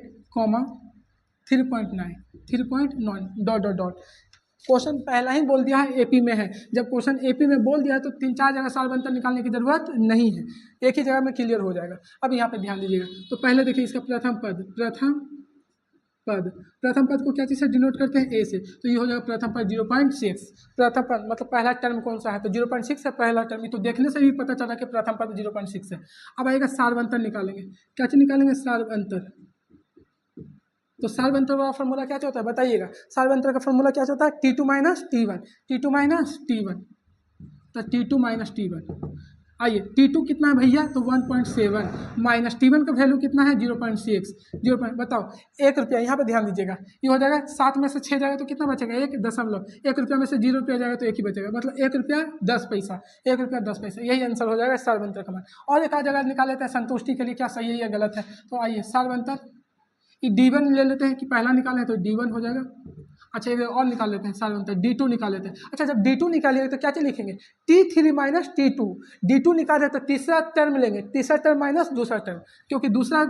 3.9, 3.9 ... क्वेश्चन पहला ही बोल दिया है एपी में है। जब क्वेश्चन एपी में बोल दिया है तो 3-4 जगह साल अंतर निकालने की जरूरत नहीं है, एक ही जगह में क्लियर हो जाएगा। अब यहाँ पे ध्यान दीजिएगा, तो पहले देखिए इसका प्रथम पद को क्या चीज़ से डिनोट करते हैं, ए से। तो ये हो जाएगा प्रथम पद 0.6। प्रथम पद मतलब पहला टर्म कौन सा है, तो 0.6 है पहला टर्म। ये तो देखने से भी पता चला कि प्रथम पद 0.6 है। अब आएगा सार्व अंतर निकालेंगे, क्या चीज़ निकालेंगे सार्व अंतर। तो सार्व अंतर का फॉर्मूला क्या होता है बताइएगा, सार्व अंतर का फॉर्मूला क्या होता है T2 minus T1, T2 minus T1। तो T2 माइनस T1, आइए T2 कितना है भैया, तो 1.7 माइनस T1 का वैल्यू कितना है 0.6। बताओ 1 रुपया, यहाँ पे ध्यान दीजिएगा, ये हो जाएगा 7 में से 6 जाएगा तो कितना बचेगा 1 रुपया में से 0 रुपया जाएगा तो 1 ही बचेगा, मतलब 1 रुपया 10 पैसा, 1 रुपया 10 पैसा, यही आंसर हो जाएगा सार्व अंतर का मान। और एक आध जगह निकाल लेते हैं संतुष्टि के लिए, क्या सही है या गलत है। तो आइए सार्व अंतर D1 ले लेते हैं, कि पहला निकालें तो D1 हो जाएगा। अच्छा एक और निकाल लेते हैं सार्व अंतर, D2 निकाल लेते हैं। अच्छा जब D2 निकालिएगा तो क्या चीज लिखेंगे T3 माइनस T2। D2 निकाले तो तीसरा टर्म लेंगे, तीसरा टर्म माइनस दूसरा टर्म, क्योंकि दूसरा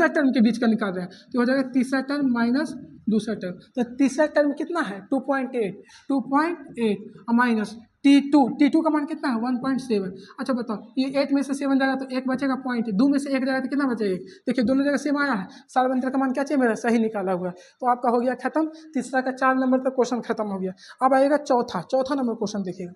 टर्म के बीच का निकाल रहे हैं, तो हो जाएगा तीसरा टर्म माइनस दूसरा टर्म। तो तीसरा टर्म कितना है 2.8 माइनस T2 का मान कितना है 1.7। अच्छा बताओ ये 8 में से 7 जाएगा तो 1 बचेगा, 2 में से 1 जाएगा तो कितना बचेगा। देखिए दोनों जगह सेम आया है, सार्व अंतर का मान क्या चाहिए मेरा सही निकाला हुआ है। तो आपका हो गया खत्म, तीसरा का 4 नंबर तक क्वेश्चन खत्म हो गया। अब आएगा चौथा नंबर क्वेश्चन देखिएगा।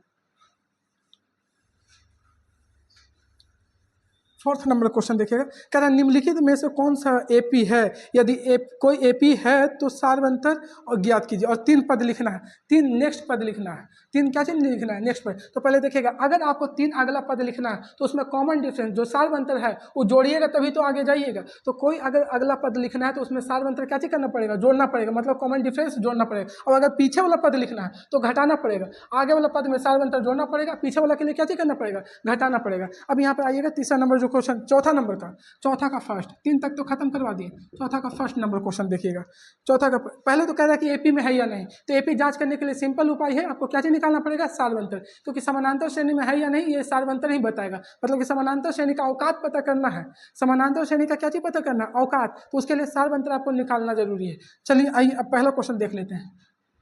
फोर्थ नंबर क्वेश्चन देखिएगा, कह रहा है निम्नलिखित में से कौन सा एपी है, यदि कोई एपी है तो सार्वंतर और ज्ञात कीजिए, और 3 पद लिखना है, 3 नेक्स्ट पद लिखना है, 3 क्या चीज लिखना है, नेक्स्ट पद। तो पहले देखिएगा, अगर आपको 3 अगला पद लिखना है तो उसमें कॉमन डिफरेंस जो सार्वंतर है वो जोड़िएगा तभी तो आगे जाइएगा। तो कोई अगर अगला पद लिखना है तो उसमें सार्वंतर क्या चीज करना पड़ेगा, जोड़ना पड़ेगा, मतलब कॉमन डिफरेंस जोड़ना पड़ेगा। और अगर पीछे वाला पद लिखना है तो घटाना पड़ेगा, आगे वाला पद में सार्वंतर जोड़ना पड़ेगा, पीछे वाला के लिए क्या चीज करना पड़ेगा, घटाना पड़ेगा। अब यहाँ पे आइएगा तीसरा नंबर जो क्वेश्चन, चौथा नंबर का, चौथा का फर्स्ट, 3 तक तो खत्म करवा दिए, चौथा का फर्स्ट नंबर क्वेश्चन देखिएगा। चौथा का पहले तो कह रहा है कि एपी में है या नहीं, तो एपी जांच करने के लिए सिंपल उपाय है, आपको क्या चीज निकालना पड़ेगा, सार्वंतर, क्योंकि समानांतर श्रेणी में है या नहीं ये सार्वंतर ही बताएगा। मतलब कि समानांतर श्रेणी का औकात पता करना है, समानांतर श्रेणी का क्या चीज पता करना है, औकात, तो उसके लिए सार्वंतर आपको निकालना जरूरी है। चलिए आइए अब पहला क्वेश्चन देख लेते हैं।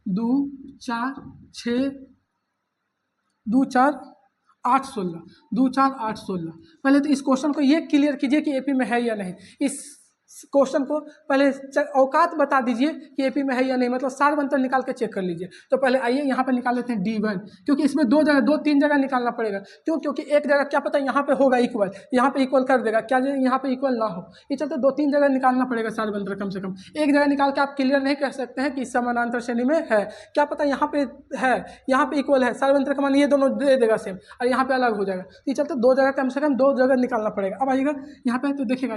2 4 6 2 4 8 16, 2 4 8 16। पहले तो इस क्वेश्चन को ये क्लियर कीजिए कि एपी में है या नहीं। इस क्वेश्चन को पहले औकात बता दीजिए कि एपी में है या नहीं, मतलब सार्वंतर निकाल के चेक कर लीजिए। तो पहले आइए यहाँ पे निकाल लेते हैं D1, क्योंकि इसमें 2-3 जगह निकालना पड़ेगा। क्यों, क्योंकि एक जगह क्या पता यहाँ पे होगा इक्वल, यहाँ पे इक्वल कर देगा, क्या यहाँ पे इक्वल ना हो, ये चलते 2-3 जगह निकालना पड़ेगा सार्वंतर। कम से कम एक जगह निकाल के आप क्लियर नहीं कह सकते हैं कि समानांतर श्रेणी में है, क्या पता यहाँ पे है, यहाँ पे इक्वल है, सार्वंतर का मान ये दोनों दे देगा सेम, और यहाँ पे अलग हो जाएगा। ये चलते 2 जगह, कम से कम 2 जगह निकालना पड़ेगा। अब आइएगा यहाँ पे तो देखिएगा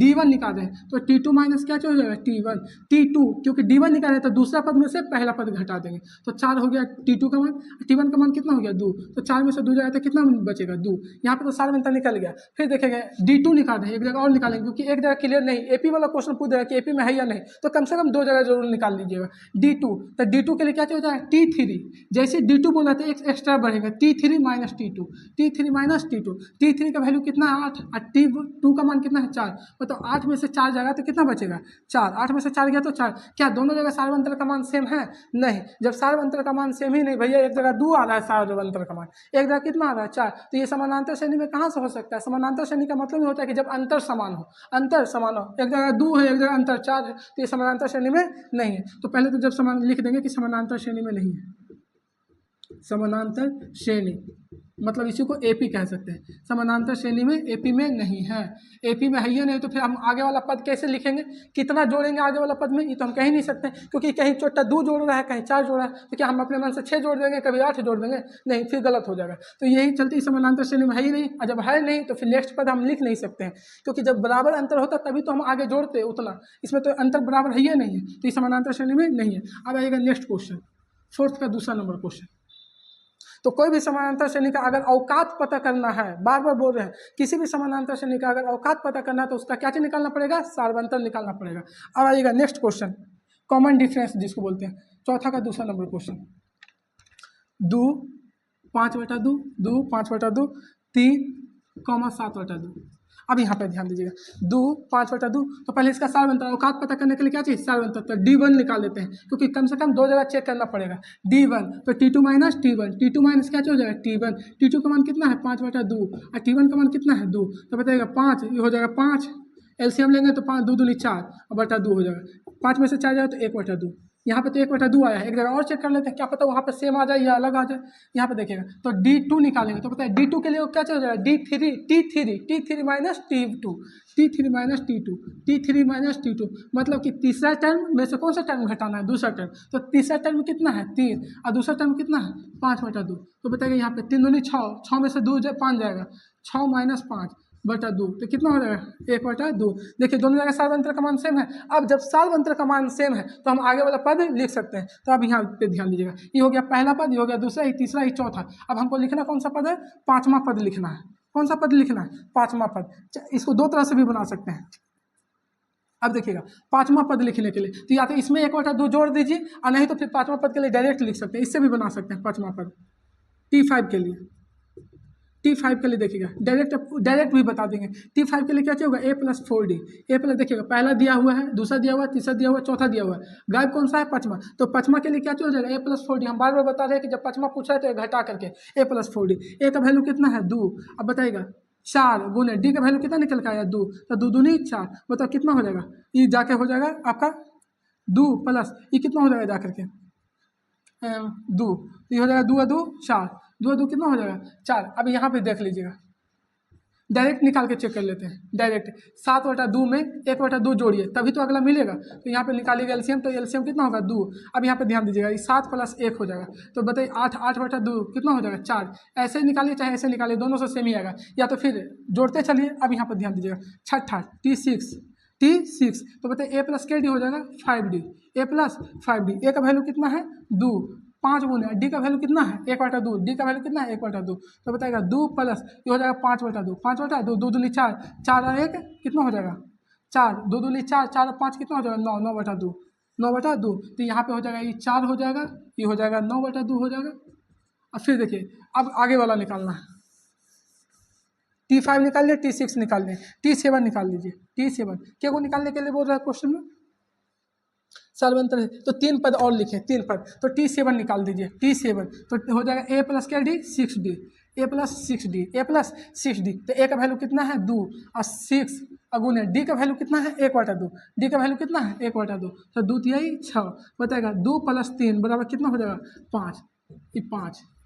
D1 निकाल दें तो T2 माइनस क्या हो जाएगा, T1, T2, क्योंकि D1 निकाले तो दूसरा पद में से पहला पद घटा देंगे, तो 4 हो गया T2 का मान, T1 का मान कितना हो गया 2, तो 4 में से 2 जाएगा तो कितना बचेगा 2, यहाँ पे तो सार्वंतर निकल गया। फिर देखेंगे D2 निकाल दें, एक जगह और निकालेंगे, क्योंकि एक जगह क्लियर नहीं, एपी वाला क्वेश्चन पूछ देगा कि एपी में है या नहीं, तो कम से कम 2 जगह जरूर निकाल लीजिएगा। D2, तो D2 के लिए क्या हो जाएगा T3, जैसे D2 बोला तो एक एक्स्ट्रा बढ़ेगा, T3 minus T2, T3 minus T2, T3 का वैल्यू कितना है 8, और T2 का मान कितना है 4, मतलब 8 में से 4 जाएगा तो कितना बचेगा 4, 8 में से 4 गया तो 4। क्या दोनों जगह सार्वंतर का मान सेम है, नहीं, जब सार्वंतर का मान सेम ही नहीं भैया, एक जगह 2 आ रहा है सार्वंतर का मान, एक जगह कितना आ रहा है 4, तो ये समानांतर श्रेणी में कहाँ से हो सकता है। समानांतर श्रेणी का मतलब ये होता है कि जब अंतर समान हो, अंतर समान हो, एक जगह 2 है एक जगह अंतर 4 है, तो ये समानांतर श्रेणी में नहीं है। तो पहले तो जब समान लिख देंगे कि समानांतर श्रेणी में नहीं है, समानांतर श्रेणी मतलब इसी को एपी कह सकते हैं, समानांतर श्रेणी में एपी में नहीं है, एपी में है ही नहीं, तो फिर हम आगे वाला पद कैसे लिखेंगे, कितना जोड़ेंगे आगे वाला पद में, ये तो हम कह ही नहीं सकते, क्योंकि कहीं छोटा 2 जोड़ रहा है, कहीं 4 जोड़ रहा है, तो क्या हम अपने मन से 6 जोड़ देंगे, कभी 8 जोड़ देंगे, नहीं, फिर गलत हो जाएगा। तो यही चलते समानांतर श्रेणी में है ही नहीं, और जब है नहीं तो फिर नेक्स्ट पद हम लिख नहीं सकते हैं, क्योंकि जब बराबर अंतर होता तभी तो हम आगे जोड़ते उतना, इसमें तो अंतर बराबर है ही नहीं है, तो ये समानांतर श्रेणी में नहीं है। अब आएगा नेक्स्ट क्वेश्चन, फोर्थ का दूसरा नंबर क्वेश्चन। तो कोई भी समानांतर श्रेणी का अगर औकात पता करना है, बार बार बोल रहे हैं, किसी भी समानांतर श्रेणी का अगर औकात पता करना है तो उसका क्या चीज निकालना पड़ेगा, सार्वंतर निकालना पड़ेगा। अब आइएगा नेक्स्ट क्वेश्चन, कॉमन डिफरेंस जिसको बोलते हैं, चौथा का दूसरा नंबर क्वेश्चन। 2 5/2, 2 5/2, 3, 7/2। अब यहाँ पे ध्यान दीजिएगा, 2 5/2, तो पहले इसका सार्वंतर औकात पता करने के लिए क्या चीज़, सार्वंतर, तो D1 निकाल लेते हैं, क्योंकि कम से कम 2 जगह चेक करना पड़ेगा। D1 तो T2 minus T1, T2 minus क्या हो जाएगा T1, T2 का मान कितना है 5/2, और T1 का मान कितना है 2, तो बताइएगा 5, ये हो जाएगा 5, एलसीएम लेंगे तो 5 2 दूनी 4 और बटा 2 हो जाएगा, 5 में से 4 जाए तो 1/2, यहाँ पे तो 1/2 आया है, एक जगह और चेक कर लेते हैं, क्या पता वहाँ पे सेम आ जाए या अलग आ जाए। यहाँ पे देखिएगा तो D2 निकालेंगे, तो पता है D2 के लिए क्या चल जाएगा T3 minus T2, T3 minus T2, T3 minus T2, मतलब कि तीसरा टर्म में से कौन सा टर्म घटाना है, दूसरा टर्म, तो तीसरा टर्म कितना है 3, और दूसरा टर्म कितना है 5/2, तो बताइए यहाँ पे 3 दूनी 6, 6 में से 2 5 जाएगा, 6 माइनस 5/2, तो कितना हो जाएगा 1/2। देखिए दोनों जगह सार्वंतर का मान सेम है। अब जब सार्वंतर का मान सेम है तो हम आगे वाला पद लिख सकते हैं। तो अब यहाँ पे ध्यान दीजिएगा, ये हो गया पहला पद, ये हो गया दूसरा, ये तीसरा, ये चौथा। अब हमको लिखना कौन सा पद है, 5वां पद लिखना है। कौन सा पद लिखना है, 5वां पद। इसको 2 तरह से भी बना सकते हैं। अब देखिएगा 5वां पद लिखने के लिए तो या तो इसमें 1/2 जोड़ दीजिए, और नहीं तो फिर 5वां पद के लिए डायरेक्ट लिख सकते हैं, इससे भी बना सकते हैं 5वां पद। T5 के लिए, T5 के लिए देखिएगा डायरेक्ट भी बता देंगे। T5 के लिए क्या होगा A+4D, A+ देखिएगा पहला दिया हुआ है, दूसरा दिया हुआ है, तीसरा दिया हुआ है, चौथा दिया हुआ है, गायब कौन सा है 5वां, तो 5वां के लिए क्या हो जाएगा A+4D। हम बार बार बता रहे हैं कि जब 5वां पूछा है तो घटा करके A+4D। A का वैल्यू कितना है 2, अब बताइएगा 4 गुने D का वैल्यू कितना निकल के आया 2, तो 2 दूनी 4, बताओ कितना हो जाएगा, ये जाके हो जाएगा आपका 2 प्लस ये कितना हो जाएगा जा करके 2, ये हो जाएगा 2 और 2 4, 2 और 2 कितना हो जाएगा 4। अब यहाँ पे देख लीजिएगा डायरेक्ट निकाल के चेक कर लेते हैं। डायरेक्ट 7/2 में 1/2 जोड़िए तभी तो अगला मिलेगा। तो यहाँ पे निकालिएगा एलसीएम, तो एलसीएम कितना होगा 2। अब यहाँ पे ध्यान दीजिएगा, ये 7 + 1 हो जाएगा, तो बताइए 8/2 कितना हो जाएगा 4। ऐसे निकालिए चाहे ऐसे निकालिए, दोनों से सेम ही आएगा, या तो फिर जोड़ते चलिए। अब यहाँ पर ध्यान दीजिएगा, छठा T6, तो बताइए A + KD हो जाएगा 5D, A + 5D। ए का वैल्यू कितना है 2, 5 गुना डी का वैल्यू कितना है 1/2, डी का वैल्यू कितना है 1/2, तो बताएगा 2 प्लस ये हो जाएगा 5/2, 5/2, 2 दूनी 4, 4 और 1 कितना हो जाएगा 4, 2 दूनी 4, 4 और 5 कितना हो जाएगा 9, 9/2, 9/2। तो यहाँ पे हो जाएगा ये 4 हो जाएगा, ये हो जाएगा 9/2 हो जाएगा। अब फिर देखिए, अब आगे वाला निकालना है। T5 निकाल लिया, T6 निकाल लें, T7 निकाल लीजिए। T7 क्या को निकालने के लिए बोल रहा है क्वेश्चन में, सर्वंतर है तो 3 पद और लिखे, 3 पद, तो T7 निकाल दीजिए। T7 तो हो जाएगा A + KD 6D, A + 6D, A + 6D। तो A का वैल्यू कितना है 2 और 6 अगुने D का वैल्यू कितना है 1/2, D का वैल्यू कितना है 1/2, तो 2 तिहाई 6 बताएगा 2 + 3 बराबर कितना हो जाएगा 5, ये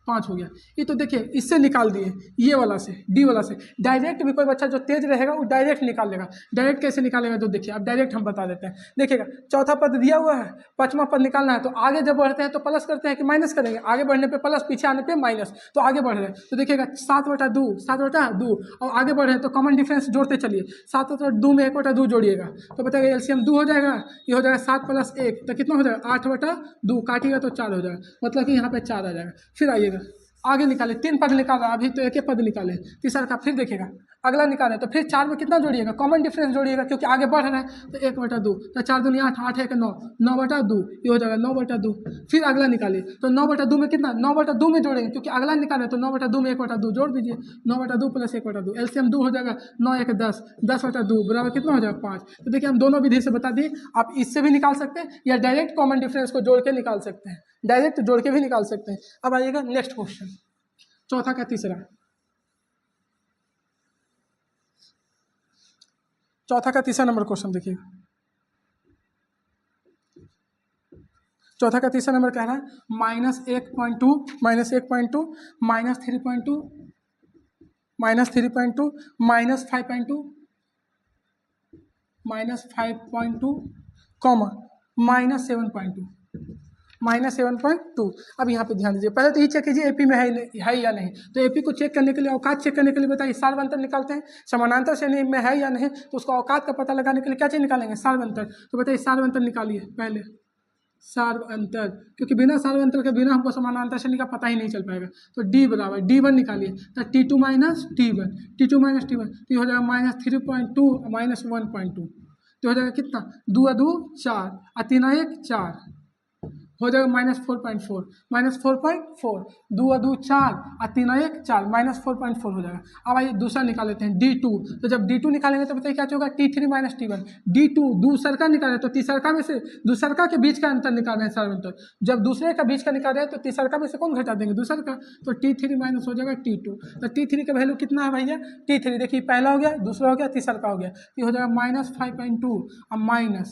5 हो गया। ये तो देखिए इससे निकाल दिए, ये वाला से डी वाला से। डायरेक्ट भी कोई बच्चा जो तेज रहेगा वो डायरेक्ट निकाल लेगा। डायरेक्ट कैसे निकालेगा तो देखिए, अब डायरेक्ट हम बता देते हैं। देखिएगा चौथा पद दिया हुआ है, पांचवा पद निकालना है, तो आगे जब बढ़ते हैं तो प्लस करते हैं कि माइनस करेंगे, आगे बढ़ने पे प्लस, पीछे आने पे माइनस, तो आगे बढ़ रहे हैं तो देखिएगा 7/2 और आगे बढ़ रहे हैं तो कॉमन डिफरेंस जोड़ते चलिए। 7/2 में 1/2 जोड़िएगा तो बताइएगा एलसीएम 2 हो जाएगा, ये हो जाएगा 7 + 1 तो कितना हो जाएगा 8/2, काटिएगा तो 4 हो जाएगा, मतलब कि यहाँ पे 4 आ जाएगा। फिर आइएगा आगे निकाले, 3 पद निकाला, अभी तो एक ही पद निकाले, तीसरा का फिर देखिएगा अगला निकाले तो फिर 4 में कितना जोड़िएगा कॉमन डिफरेंस जोड़िएगा, क्योंकि आगे बढ़ रहे हैं तो 1/2, तो 4 दूनी 8, 8 1 9, 9/2 ये हो जाएगा 9/2। फिर अगला निकालिए तो 9/2 में कितना 9/2 में जोड़ेंगे, क्योंकि अगला निकाले तो 9/2 में 1/2 जोड़ दीजिए, 9/2 + 1/2 एलसीएम 2 हो जाएगा, 9 1 10, 10/2 बराबर कितना हो जाएगा 5। तो देखिए हम दोनों विधि से बता दिए, आप इससे भी निकाल सकते हैं या डायरेक्ट कॉमन डिफरेंस को जोड़ के निकाल सकते हैं, डायरेक्ट जोड़ के भी निकाल सकते हैं। अब आइएगा नेक्स्ट क्वेश्चन, चौथा का तीसरा, चौथा का तीसरा नंबर क्वेश्चन देखिए। चौथा का तीसरा नंबर कह रहा है -1.2, -1.2, -3.2, -3.2, -5.2, -5.2, -7.2, -7.2। अब यहाँ पे ध्यान दीजिए, पहले तो ये चेक कीजिए एपी में है या नहीं। तो एपी को चेक करने के लिए, औकात चेक करने के लिए बताइए सार्वंतर निकालते हैं। समानांतर श्रेणी में है या नहीं, तो उसका औकात का पता लगाने के लिए क्या चीज़ निकालेंगे सार्वंतर। तो बताइए सार्वंतर निकालिए पहले, सार्वंतर, क्योंकि बिना सार्वंतर के बिना हमको समानांतर श्रेणी का पता ही नहीं चल पाएगा। तो D बराबर D1 निकालिए, तो T2 - T1, T2 - T1 तो ये हो जाएगा -3.2 -1.2, तो हो जाएगा कितना 2 2 4 और 3 1 4 हो जाएगा -4.4, -4.4, 2 2 4 और 3 1 4 -4.4 हो जाएगा। अब आइए दूसरा निकाल लेते हैं D2। तो जब D2 निकालेंगे तो बताइए क्या होगा T3 - T1, D2 दूसरका निकाले तो तीसरका में से दूसरका के बीच का अंतर निकाल रहे हैं सार्वंतर, जब दूसरे का बीच का निकाल रहे हैं तो तीसरका में से कौन घटा देंगे दूसरा का, तो T3 माइनस हो जाएगा T2। तो T3 का वैल्यू कितना है भैया, T3 देखिए पहला हो गया, दूसरा हो गया, तीसरा का हो गया, ये हो जाएगा -5.2 और माइनस,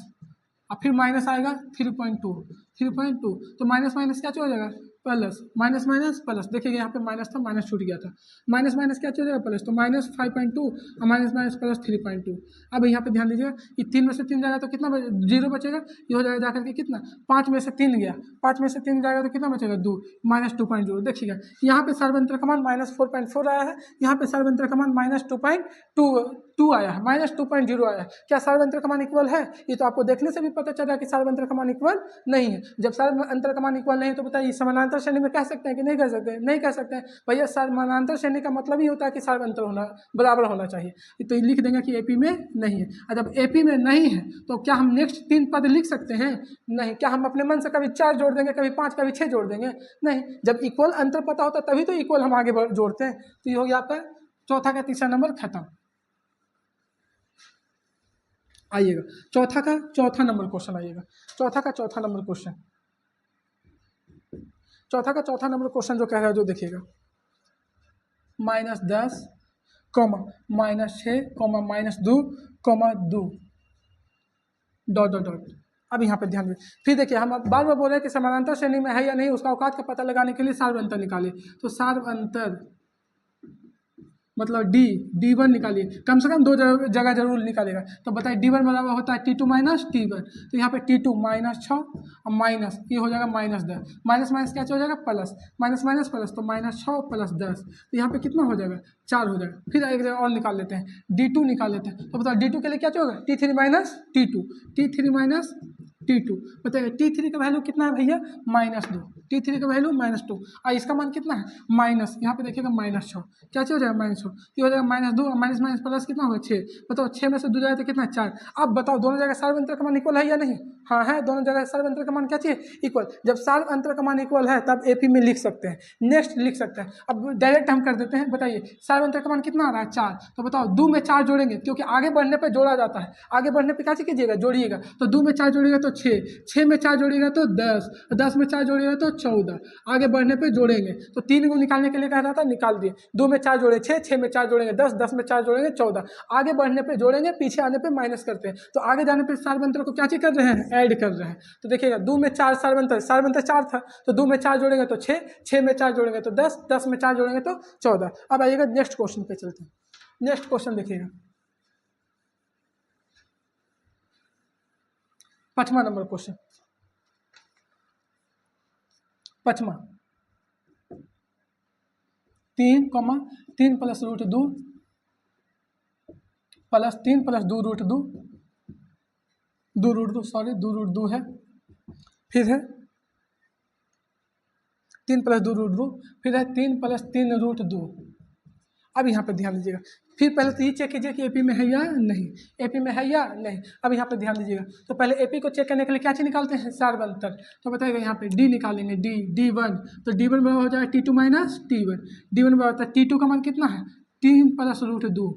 और फिर माइनस आएगा 3.2, तो माइनस माइनस क्या हो जाएगा प्लस, माइनस माइनस प्लस, देखिए यहाँ पे माइनस था, माइनस छूट गया था, माइनस माइनस क्या हो जाएगा प्लस, तो -5.2 और माइनस माइनस प्लस 3.2। अब यहाँ पे ध्यान दीजिएगा, ये 3 में से 3 जाएगा तो कितना जीरो बचेगा, ये हो जाएगा जाकर के कितना 5 में से 3 गया, 5 में से 3 जाएगा तो कितना बचेगा 2, -2.0। देखिएगा यहाँ पे सार्वंतर का मान -4.4 आया है, यहाँ पे सार्वंतर का मान -2.2 आया है, -2.0 आया है। क्या सार्वंतर का मान इक्वल है, ये तो आपको देखने से भी पता चल रहा है कि सार्वंतर का मान इक्वल नहीं है। जब सार्वंतर का मान इक्वल नहीं है तो बताइए समानांतर श्रेणी में कह सकते हैं कि नहीं कह सकते हैं, नहीं कह सकते हैं भैया। समानांतर श्रेणी का मतलब ही होता है कि सार्वंतर होना बराबर होना चाहिए, तो लिख देंगे कि एपी में नहीं है। और जब एपी में नहीं है तो क्या हम नेक्स्ट 3 पद लिख सकते हैं, नहीं। क्या हम अपने मन से कभी 4 जोड़ देंगे, कभी 5, कभी 6 जोड़ देंगे, नहीं। जब इक्वल अंतर पता होता है तभी तो इक्वल हम आगे जोड़ते हैं। तो ये हो गया आपका चौथा का तीसरा नंबर खत्म। आइएगा चौथा नंबर क्वेश्चन, आइएगा चौथा का चौथा नंबर क्वेश्चन, चौथा का चौथा नंबर क्वेश्चन जो कह रहा है जो देखिएगा -10, -6, -2, डॉट डॉट डॉट। अब यहाँ पे ध्यान दें, फिर देखिए हम बार बार बोल रहे हैं कि समानांतर श्रेणी में है या नहीं, उसका औकात का पता लगाने के लिए सार्वंतर निकालिए। तो सार्वंतर मतलब D1 निकालिए, कम से कम दो जगह जरूर निकालेगा। तो बताइए D1 बराबर होता है T2 माइनस T1, तो यहाँ पे T2 -6 और माइनस ये हो जाएगा -10, माइनस माइनस क्या हो जाएगा प्लस, माइनस माइनस प्लस, तो -6 + 10, तो यहाँ पे कितना हो जाएगा 4 हो जाएगा। फिर एक जगह और निकाल लेते हैं, D2 निकाल लेते हैं। तो बताओ D2 के लिए क्या होगा T3 minus T2, T3 minus T2, बताइए T3 का वैल्यू कितना है भैया -2, T3 का वैल्यू -2 और इसका मान कितना है माइनस, यहाँ पे देखिएगा -6, क्या हो जाएगा -6, ये हो जाएगा -2 और माइनस माइनस प्लस कितना होगा 6, बताओ 6 में से 2 जाए तो कितना 4। अब बताओ दोनों जगह सार्व अंतर का मान इक्वल है या नहीं, हाँ है, दोनों जगह सार्व अंतर का मान क्या चाहिए इक्वल। जब सार्व अंतर का मान इक्वल है तब एपी में लिख सकते हैं, नेक्स्ट लिख सकते हैं। अब डायरेक्ट हम कर देते हैं, बताइए सार्व अंतर का मान कितना आ रहा है 4, तो बताओ 2 में 4 जोड़ेंगे, क्योंकि आगे बढ़ने पर जोड़ा जाता है, आगे बढ़ने पर क्या कीजिएगा जोड़िएगा, तो 2 में 4 जोड़िएगा तो 6, 6 में 4 जोड़िएगा तो 10, 10 में 4 जोड़िएगा तो 14, आगे बढ़ने पे जोड़ेंगे तो 3 को निकालने के लिए कह रहा था, निकाल दिए। 2 में 4 जोड़े 6, 6 में 4 जोड़ेंगे 10, 10 में 4 जोड़ेंगे 14, आगे बढ़ने पे जोड़ेंगे, पीछे आने पे माइनस करते हैं, तो आगे जाने पे सार्व अंतर को क्या चीज कर रहे हैं ऐड कर रहे हैं। तो देखिएगा 2 में 4 सार्व अंतर 4 था, तो 2 में 4 जोड़ेंगे तो 6, 6 में 4 जोड़ेंगे तो 10, 10 में 4 जोड़ेंगे तो 14। अब आइएगा नेक्स्ट क्वेश्चन पे चलते हैं। नेक्स्ट क्वेश्चन देखिएगा 5वां नंबर क्वेश्चन, 5वां 3, 3 + √2 + 3 + 2 √2, 2 √2 सॉरी 2 √2 है, फिर है 3 + 2 √2, फिर है 3 + 3 √2। अब यहाँ पे ध्यान दीजिएगा, फिर पहले तो ये चेक कीजिए कि एपी में है या नहीं, एपी में है या नहीं। अब यहाँ पे ध्यान दीजिएगा, तो पहले एपी को चेक करने के लिए क्या चीज निकालते हैं सार्व अंतर, तो बताइएगा यहाँ पे डी निकालेंगे, D1, तो D1 बराबर हो जाएगा T2 माइनस T1, D1 बराबर होता है T2 का मान कितना है 3 + √2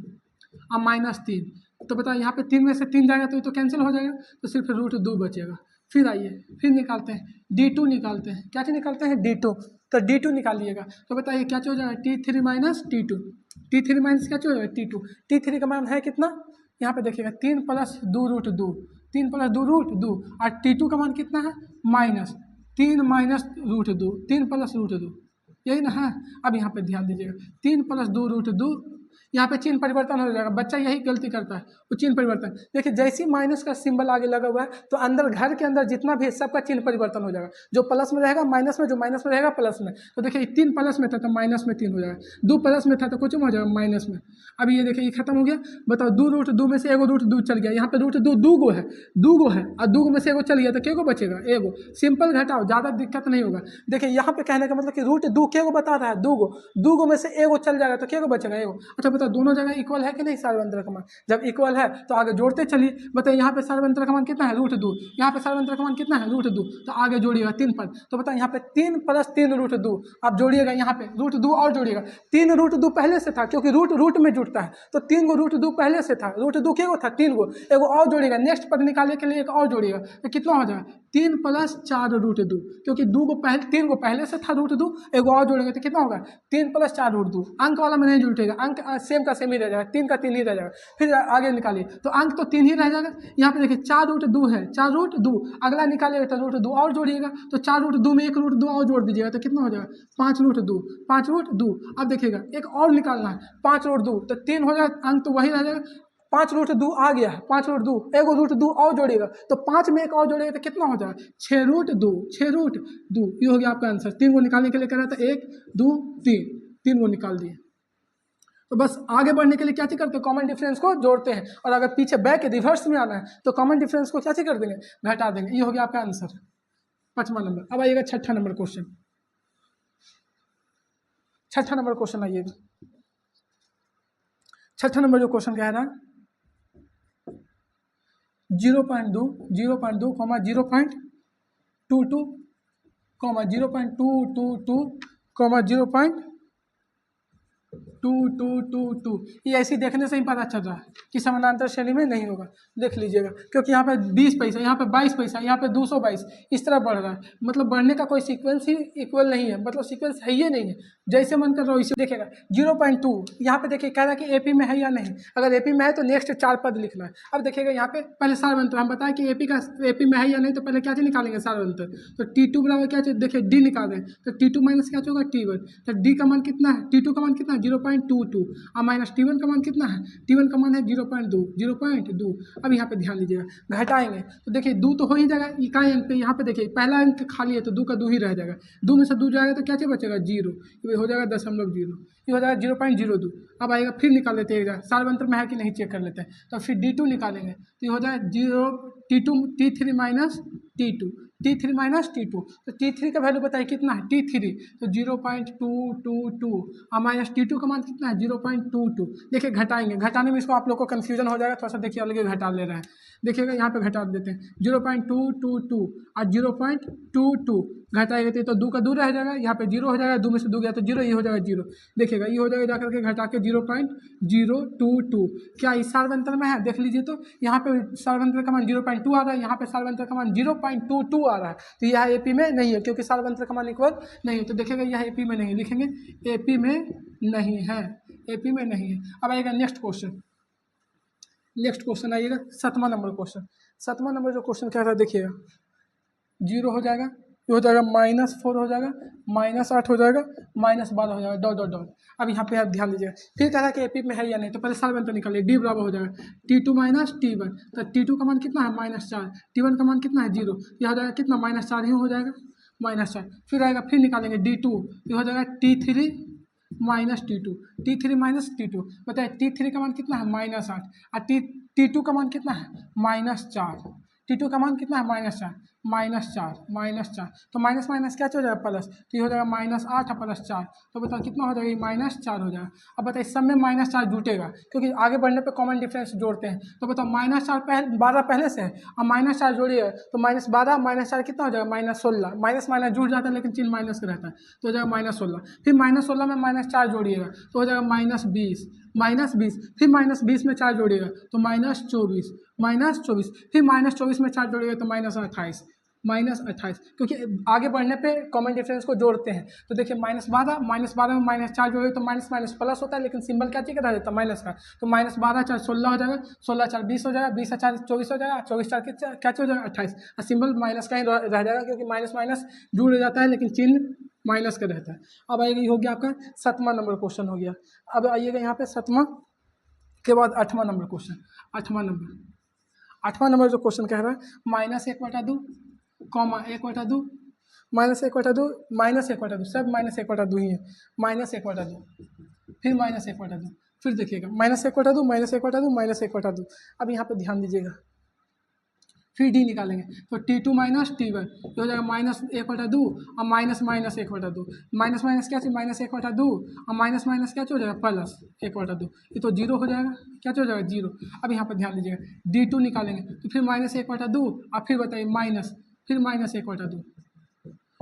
और -3, तो बताइए यहाँ पे 3 में से 3 जाएगा तो ये तो कैंसिल हो जाएगा, तो सिर्फ √2 बचेगा। फिर आइए फिर निकालते हैं D2 निकालते हैं, क्या चीज निकालते हैं D2, तो D2 निकालिएगा, तो बताइए क्या हो जाएगा T3 minus T2, T3 minus क्या हो जाएगा T2, T3 का मान है कितना, यहाँ पे देखिएगा 3 + 2 √2, 3 + 2 √2 और T2 का मान कितना है -3 -√2, 3 + √2, यही ना है। अब यहाँ पे ध्यान दीजिएगा 3 + 2 √2, यहाँ पे चिन्ह परिवर्तन हो जाएगा, बच्चा यही गलती करता है, वो चिन्ह परिवर्तन। देखिए जैसे ही माइनस का सिंबल आगे लगा हुआ है तो अंदर घर के अंदर जितना भी है सबका चिन्ह परिवर्तन हो जाएगा, जो प्लस में रहेगा माइनस में, जो माइनस में रहेगा प्लस में। तो देखिए 3 प्लस में था तो माइनस में 3 हो जाएगा, 2 प्लस में था तो कुछ हो जाएगा माइनस में। अब ये देखिए ये खत्म हो गया, बताओ 2 √2 में से एगो √2 चल गया, यहाँ पे √2 दो गो है और 2 में से एगो चल गया तो क्या बचेगा एगो, सिंपल घटाओ, ज़्यादा दिक्कत नहीं होगा। देखिए यहाँ पे कहने का मतलब कि √2 क्या बता रहा है 2 गो में से एगो चल जाएगा तो क्या बचेगा एगो। अच्छा बताओ दोनों जगह इक्वल है कि नहीं सार्व अंतर का मान, जब इक्वल है तो आगे जोड़ते चलिए। बताइए यहाँ पे सार्व अंतर का मान कितना है √2, यहाँ पे सार्व अंतर का मान कितना है √2, तो आगे जोड़िएगा 3 पर, तो बताइए यहाँ पे 3 + 3 √2, आप जोड़िएगा यहाँ पे √2 और जोड़िएगा, 3 √2 पहले से था क्योंकि रूट में जुड़ता है, तो 3 गो √2 पहले से था, √2 क्या था 3 गो, एगो और जोड़िएगा, नेक्स्ट पद निकालने के लिए एक और जोड़िएगा, तो कितना हो जाएगा 3 + 4 √2, क्योंकि 3 गो पहले से था √2, एगो और जोड़ेंगे तो कितना होगा 3 + 4 √2, अंक वाला में नहीं जुटेगा, अंक सेम का सेम ही रह जाएगा, 3 का 3 ही रह जाएगा। फिर आगे निकालिए तो अंक तो 3 ही रह जाएगा, यहाँ पे देखिए 4 √2 है, 4 √2, अगला निकालिएगा तो √2 और जोड़िएगा, तो 4 √2 में एक √2 और जोड़ दीजिएगा तो कितना हो जाएगा 5 √2, 5 √2। अब देखिएगा एक और निकालना है 5 √2, तो 3 हो जाएगा, अंक तो वही रह जाएगा, 5 √2 आ गया है, 5 √2 एगो √2 और जोड़िएगा, तो 5 में एक और जोड़िएगा तो कितना हो जाएगा 6 √2, 6 √2, ये हो गया आपका आंसर। 3 को निकालने के लिए कह रहा था 1 2 3 को निकाल दिए। तो बस आगे बढ़ने के लिए क्या चीज करते हैं कॉमन डिफरेंस को जोड़ते हैं, और अगर पीछे बैक रिवर्स में आना है तो कॉमन डिफरेंस को क्या चीज कर देंगे घटा देंगे। ये हो गया आपका आंसर 5वां नंबर। अब आइएगा 6ठा नंबर क्वेश्चन, 6ठा नंबर क्वेश्चन आइएगा। 6ठा नंबर जो क्वेश्चन कह रहा है 0.2 0.2 0.22 0.222 0.2222, ये ऐसे देखने से ही पता चल रहा है कि समानांतर श्रेणी में नहीं होगा। देख लीजिएगा क्योंकि यहाँ पे 20 पैसा, यहाँ पे 22 पैसा, यहाँ पे 222, इस तरह बढ़ रहा है, मतलब बढ़ने का कोई सीक्वेंस ही इक्वल नहीं है, मतलब सीक्वेंस है ही नहीं है, जैसे मन कर रहा हो इसे देखेगा। 0.2 यहाँ पे देखिए कह रहा है कि एपी में है या नहीं, अगर एपी में है तो नेक्स्ट 4 पद लिखना है। अब देखिएगा यहाँ पे पहले सार्व अंतर हम बताएं कि एपी में है या नहीं, तो पहले क्या चीज निकालेंगे सार्व अंतर, तो T2 बराबर क्या चीज देखिए डी निकाल दें, तो T2 माइनस क्या होगा T1, तो डी का मान कितना है T2 का मान कितना है 0.2 0.22 और माइनस T1 का मान कितना है, T1 का मान है 0.2। अब यहाँ पे ध्यान दीजिएगा, घटाएंगे तो देखिए 2 तो हो ही जाएगा, इकाई अंक पे यहाँ पे देखिए पहला अंक खाली है तो 2 का 2 ही रह जाएगा, 2 में से 2 जाएगा तो क्या चीज बचेगा 0, ये हो जाएगा 0.0, ये हो जाएगा 0.02। अब आएगा फिर निकाल लेते हैं, सार्वंत्र में है कि नहीं चेक कर लेते हैं, तो फिर D2 निकालेंगे तो ये हो जाएगा 0 T3 माइनस T2, तो T3 का वैल्यू बताइए कितना है, T3 तो 0.222 और माइनस T2 का मान कितना है 0.22। देखिए घटाएंगे, घटाने में इसको आप लोग को कन्फ्यूजन हो जाएगा, थोड़ा सा देखिए अलग घटा ले रहे हैं, देखिएगा यहाँ पे घटा देते हैं 0.222 और 0.22 घटाएंगे तो 2 का 2 रह जाएगा, यहाँ पे 0 हो जाएगा, 2 में से 2 गया तो 0, ये हो जाएगा 0। देखिएगा ये हो जाएगा जाकर के घटा के 0.022। क्या इस सार्वंत्र में है, देख लीजिए तो यहाँ पे सार्वंत्र का मान 0.2 आ रहा है, यहाँ पे सार्वंत्र का मान 0.22 आ रहा है, तो यह एपी में नहीं है क्योंकि सार्वंत्र का मान इक्वल नहीं है, तो देखिएगा यह एपी में नहीं, लिखेंगे एपी में नहीं है, एपी में नहीं है। अब आएगा नेक्स्ट क्वेश्चन आइएगा 7वां नंबर क्वेश्चन। 7वां नंबर जो क्वेश्चन कह रहा है देखिएगा, 0 हो जाएगा, ये हो जाएगा -4 हो जाएगा, -8 हो जाएगा, -12 हो जाएगा, डॉट डॉट डॉट। अब यहाँ पे आप ध्यान दीजिएगा, फिर कह रहा है कि एपी में है या नहीं, तो पहले सार्वंत्र निकालिए, D बराबर हो जाएगा T2 माइनस T1, तो T2 का मान कितना है -4, T1 का मान कितना है 0, यह हो जाएगा कितना -4 ही हो जाएगा, -4। फिर आएगा फिर निकालेंगे D2, ये हो जाएगा T3 माइनस T2 बताइए T3 का मान कितना है -8 और T2 का मान कितना है -4, T2 का मान कितना है -4, तो माइनस माइनस क्या हो जाएगा प्लस, तो ये हो जाएगा -8 और +4, तो बताओ कितना हो जाएगा, -4 हो जाएगा। अब बताइए सब में -4 जुटेगा क्योंकि आगे बढ़ने पे कॉमन डिफरेंस जोड़ते हैं, तो बताओ -4 12 पहले से है और -4 जोड़िए तो -12 -4 कितना हो जाएगा -16, माइनस माइनस जुड़ जाता है लेकिन चिन्ह माइनस का रहता है, तो हो जाएगा -16। फिर -16 में -4 जोड़िएगा तो हो जाएगा -20, फिर -20 में 4 जोड़िएगा तो -24, फिर -24 में 4 जोड़िएगा तो -28, क्योंकि आगे बढ़ने पे कॉमन डिफरेंस को जोड़ते हैं, तो देखिए -12 में -4 जोड़िए तो माइनस माइनस प्लस होता है, लेकिन सिंबल क्या चीज़ का रह जाता है माइनस का, तो -12 4 16 हो जाएगा, 16 4 20 हो जाएगा, 20 4 24 हो जाएगा, 24 4 क्या हो जाएगा 28, और सिंबल माइनस का ही रह जाएगा क्योंकि माइनस माइनस जुड़ जाता है लेकिन चिन्ह माइनस का रहता है। अब आइएगा, ये हो गया आपका 7वां नंबर क्वेश्चन हो गया। अब आइएगा यहाँ पे 7वां के बाद 8वां नंबर क्वेश्चन। 8वां नंबर जो क्वेश्चन कह रहा है -1/2, -1/2, -1/2 सब -1/2 ही है, -1/2, फिर -1/2, फिर देखिएगा -1/2, अब यहाँ पे ध्यान दीजिएगा, फिर D निकालेंगे तो T2 माइनस T1 हो जाएगा -1/2 और -1/2, माइनस माइनस क्या चाहिए -1/2 और माइनस माइनस क्या हो जाएगा +1/2, ये तो 0 हो जाएगा, क्या हो जाएगा 0। अब यहाँ पर ध्यान दीजिएगा D2 निकालेंगे तो फिर -1/2 और फिर बताइए फिर -1/2,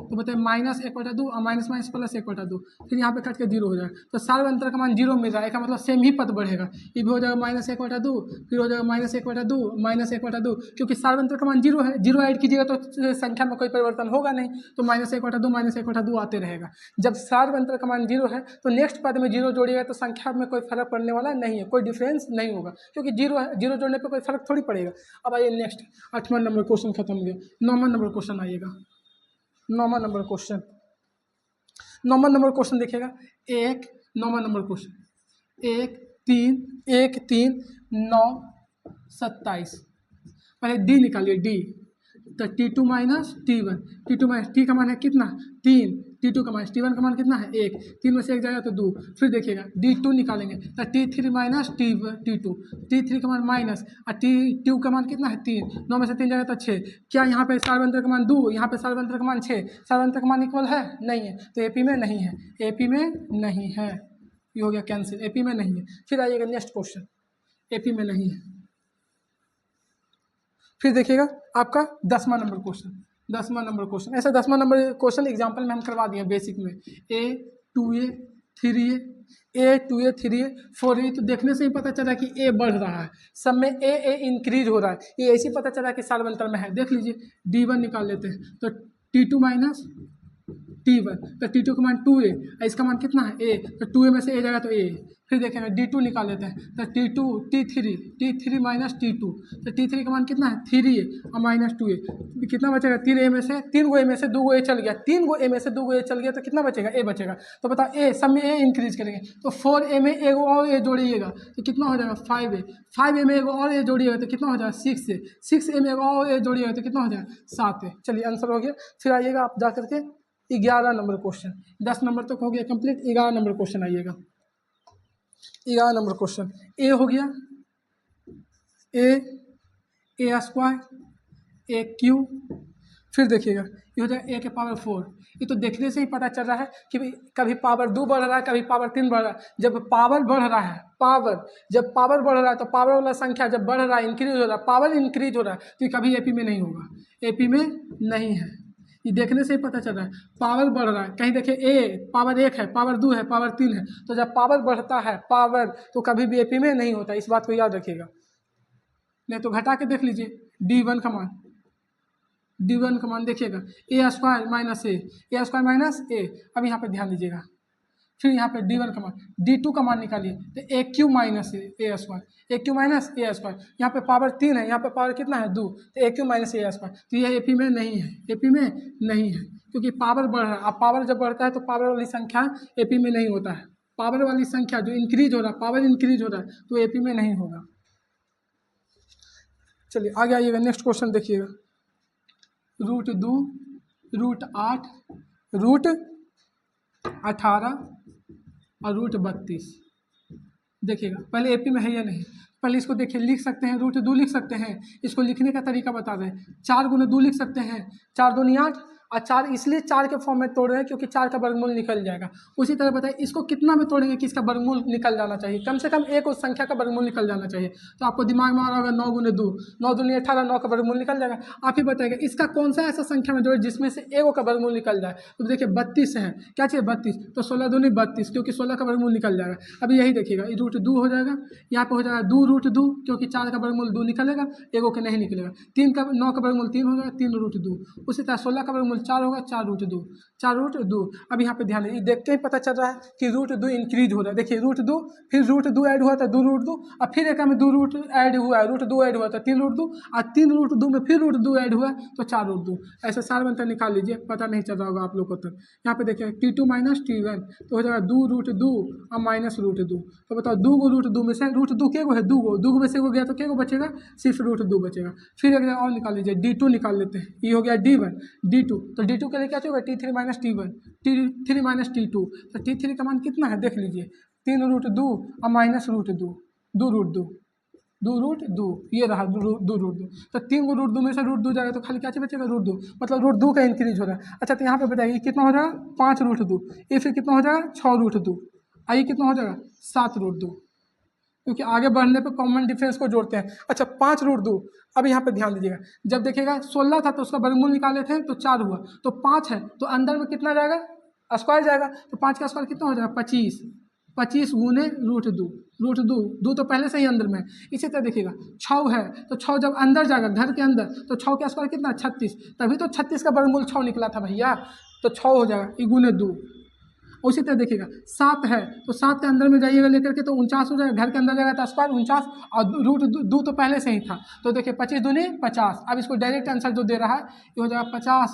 तो बताइए -1/2 और माइनस माइनस +1/2, फिर यहाँ पे कट के 0 हो जाएगा, तो सार्वंत्र का मान 0 मिल रहा है, इसका मतलब सेम ही पद बढ़ेगा, ये भी हो जाएगा -1/2, फिर हो जाएगा -1/2, क्योंकि सार्वंत्र का मान 0 है, 0 ऐड कीजिएगा तो संख्या में कोई परिवर्तन होगा नहीं, तो -1/2 आते रहेगा। जब सार्वंत्र का मान 0 है तो नेक्स्ट पद में 0 जोड़िएगा तो संख्या में कोई फर्क पड़ने वाला नहीं है, कोई डिफरेंस नहीं होगा क्योंकि 0 है, 0 जोड़ने पर कोई फर्क थोड़ी पड़ेगा। अब आइए नेक्स्ट 8वां नंबर क्वेश्चन खत्म हो गया, 9वां नंबर क्वेश्चन आइएगा। 9वां नंबर क्वेश्चन देखिएगा, 9वां नंबर क्वेश्चन 1 3 9 27, पहले D निकालिए, D तो T2 माइनस T1, T का मान है कितना 3, T2 का माइनस T1 का मान कितना है 1, 3 में से 1 जाएगा तो 2, फिर देखिएगा D2 निकालेंगे तो T3 माइनस T2, T3 का मान माइनस और T2 का मान कितना है 3, 9 में से 3 जाएगा तो 6। क्या यहाँ पे सार्वंत्र का मान 2, यहाँ पे सार्वंत्र का मान 6, सार्वंत्र का मान इक्वल है नहीं है, तो एपी में नहीं है, ये हो गया कैंसिल, एपी में नहीं है। फिर आइएगा नेक्स्ट क्वेश्चन, एपी में नहीं है। फिर देखिएगा आपका 10वां नंबर क्वेश्चन, ऐसा 10वां नंबर क्वेश्चन एग्जाम्पल में हम करवा दिए बेसिक में, A 2A 3A 2A 3A 4A, तो देखने से ही पता चला कि A बढ़ रहा है, सब में A इंक्रीज हो रहा है, ये ऐसे ही पता चला कि सार्वंत्र में है। देख लीजिए D1 निकाल लेते हैं तो T2 माइनस T1, तो T2 का मान 2a, इसका मान कितना है a, तो 2a में से a जाएगा तो a। फिर देखेंगे D2 निकाल लेते हैं, तो T2 T3 माइनस T2, तो T3 का मान कितना है 3a और माइनस 2a, कितना बचेगा 3a में से 3 गो a में से 2 गो a चल गया, 3 गो a में से 2 गो a चल गया, तो कितना बचेगा a बचेगा। तो बताओ a सब में a इंक्रीज करेंगे, तो 4a में एक और a जोड़िएगा तो कितना हो जाएगा 5a, 5a में एक और a जोड़िएगा तो कितना हो जाएगा 6a, 6a में एक और a जोड़िएगा तो कितना हो जाएगा 7a। चलिए आंसर हो गया। फिर आइएगा आप जा करके 11 नंबर क्वेश्चन, 10 नंबर तक हो गया कंप्लीट, 11 नंबर क्वेश्चन आइएगा। 11 नंबर क्वेश्चन ए हो गया, ए स्क्वायर ए क्यू, फिर देखिएगा ये हो जाएगा ए के पावर 4। ये तो देखने से ही पता चल रहा है कि भाई कभी पावर 2 बढ़ रहा है, कभी पावर 3 बढ़ रहा है। जब पावर बढ़ रहा है, जब पावर बढ़ रहा है तो पावर वाला संख्या जब बढ़ रहा है, इंक्रीज हो रहा है, पावर इंक्रीज हो रहा है, तो ये कभी एपी में नहीं होगा, एपी में नहीं है। ये देखने से ही पता चल रहा है पावर बढ़ रहा है। कहीं देखिए ए पावर 1 है, पावर 2 है, पावर 3 है, तो जब पावर बढ़ता है पावर तो कभी भी एपी में नहीं होता, इस बात को याद रखिएगा। नहीं तो घटा के देख लीजिए D1 का मान देखिएगा ए स्क्वायर माइनस ए। अब यहाँ पे ध्यान दीजिएगा, फिर यहाँ पे D1 का मान, D2 का मान निकालिए तो ए क्यू माइनस ए स्क्वायर, ए क्यू माइनस ए स्क्वायर। यहाँ पे पावर 3 है, यहाँ पे पावर कितना है 2, तो ए क्यू माइनस ए स्क्वायर। तो यह एपी में नहीं है, एपी में नहीं है, क्योंकि पावर बढ़ रहा है। अब पावर जब बढ़ता है तो पावर वाली संख्या एपी में नहीं होता है, पावर वाली संख्या जो इंक्रीज हो रहा है, पावर इंक्रीज हो रहा है तो एपी में नहीं होगा। चलिए आगे आइएगा, नेक्स्ट क्वेश्चन देखिएगा, √2, √8, √18 और √32। देखिएगा पहले एपी में है या नहीं, पहले इसको देखिए, लिख सकते हैं √2 लिख सकते हैं। इसको लिखने का तरीका बता दें, 4 गुने 2 लिख सकते हैं, 4 दूनी 8, और 4 इसलिए 4 के फॉर्म में तोड़ रहे हैं क्योंकि 4 का वर्गमूल निकल जाएगा। उसी तरह बताइए इसको कितना में तोड़ेंगे कि इसका वर्गमूल निकल जाना चाहिए, कम से कम एक उस संख्या का वर्गमूल निकल जाना चाहिए। तो आपको दिमाग में आ रहा होगा 9 गुने 2, 9 दूनी 18, 9 का वर्गमूल निकल जाएगा। आप ही बताइएगा इसका कौन सा ऐसा संख्या में जोड़े जिसमें से एक का वर्गमूल निकल जाए। तो देखिए 32 है, क्या चाहिए 32, तो 16 दूनी 32, क्योंकि 16 का वर्गमूल निकल जाएगा। अभी यही देखिएगा √2 हो जाएगा, यहाँ पे हो जाएगा 2√2, क्योंकि 4 का वर्गमूल 2 निकलेगा, एगो के नहीं निकलेगा। 3 का 9 का वर्गमूल 3 होगा, 3√2। उसी तरह 16 का वर्गमूल 4 होगा, 4√2। अब यहाँ पे ध्यान दें, देख के ही पता चल रहा है कि √2 इंक्रीज हो रहा है। देखिए √2, फिर √2 ऐड हुआ था 2√2, और फिर एक में 2 ऐड हुआ है, √2 ऐड हुआ था 3√2, और 3√2 में फिर √2 ऐड हुआ तो 4√2। ऐसे सारे अंतर निकाल लीजिए, पता नहीं चल रहा होगा आप लोग को। तक यहाँ पे देखिए T2 माइनस T1 तो हो जाएगा 2√2 और माइनस √2। तो बताओ 2 गो √2 में से √2 के गो है 2 गो में से गो गया तो क्या गो बचेगा, सिर्फ √2 बचेगा। फिर एक और निकाल लीजिए, D2 निकाल लेते हैं, ये हो गया D1, D2, तो D2 के लिए क्या होगा T3 minus T1, T3 minus T2, तो T3 का मान कितना है देख लीजिए, 3√2 और माइनस √2, 2√2, ये रहा 2√2। तो 3 गो √2 में से √2 जाएगा तो खाली क्या चीज बचेगा √2, मतलब √2 का इंक्रीज हो रहा है। अच्छा तो यहाँ पे बताइए कितना हो जाएगा 5√2, ये फिर कितना हो जाएगा 6√2, आइए कितना हो जाएगा 7√2, क्योंकि आगे बढ़ने पे कॉमन डिफरेंस को जोड़ते हैं। अच्छा 5√2, अब यहाँ पे ध्यान दीजिएगा, जब देखिएगा 16 था तो उसका वर्गमूल निकाले थे तो 4 हुआ, तो 5 है तो अंदर में कितना जाएगा स्क्वायर जाएगा, तो 5 का स्क्वायर कितना हो जाएगा 25, 25 गुने √2 तो पहले से ही अंदर में। इसी तरह देखिएगा 6 है तो 6 जब अंदर जाएगा घर के अंदर तो 6 का स्क्वायर कितना 36, तभी तो 36 का वर्गमूल 6 निकला था भैया, तो 6 हो जाएगा ये गुने 2। उसी तरह देखिएगा 7 है तो 7 के अंदर में जाइएगा लेकर के तो 49 हो जाएगा, घर के अंदर जाएगा तो स्क्वायर 49, और √2 तो पहले से ही था, तो देखिए 25 दूनी 50। अब इसको डायरेक्ट आंसर जो दे रहा है ये हो जाएगा 50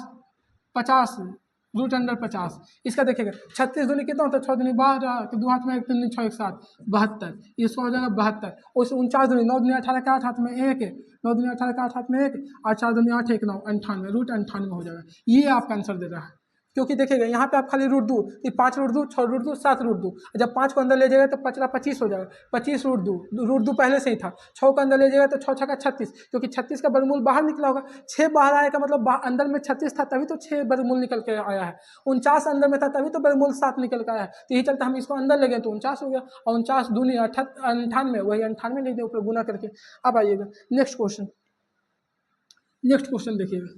√50। इसका देखिएगा 36 दूनी कितना होता है, 6 दूनी 12, तो 2 हाथ में 1 3 6 1 7 72, इसका हो जाएगा 72। उस 49 दूनी 9 दूनी 18 का 8 हाथ में 1 है, 9 दूनी 18 का 8 हाथ में 1, और 4 दूनी 8 1 9 98, √98 हो जाएगा। ये आपका आंसर दे रहा है, क्योंकि देखिएगा यहाँ पे आप खाली √2, 5√2 6√2 7√2, जब 5 को अंदर ले जाएगा तो 5 25 हो जाएगा, 25 √2 पहले से ही था, 6 को अंदर ले जाएगा तो 6 6 36, क्योंकि 36 का वर्गमूल बाहर निकला होगा, 6 बाहर आएगा मतलब अंदर में 36 था तभी तो 6 वर्गमूल निकल के आया है, 49 अंदर में था तभी तो वर्गमूल 7 निकल के आया है। तो यही चलता हम इसको अंदर ले गए तो 49 हो गया, और 49 दूनी 98, वही 98 ले दिया ऊपर गुना करके। अब आइएगा नेक्स्ट क्वेश्चन देखिएगा,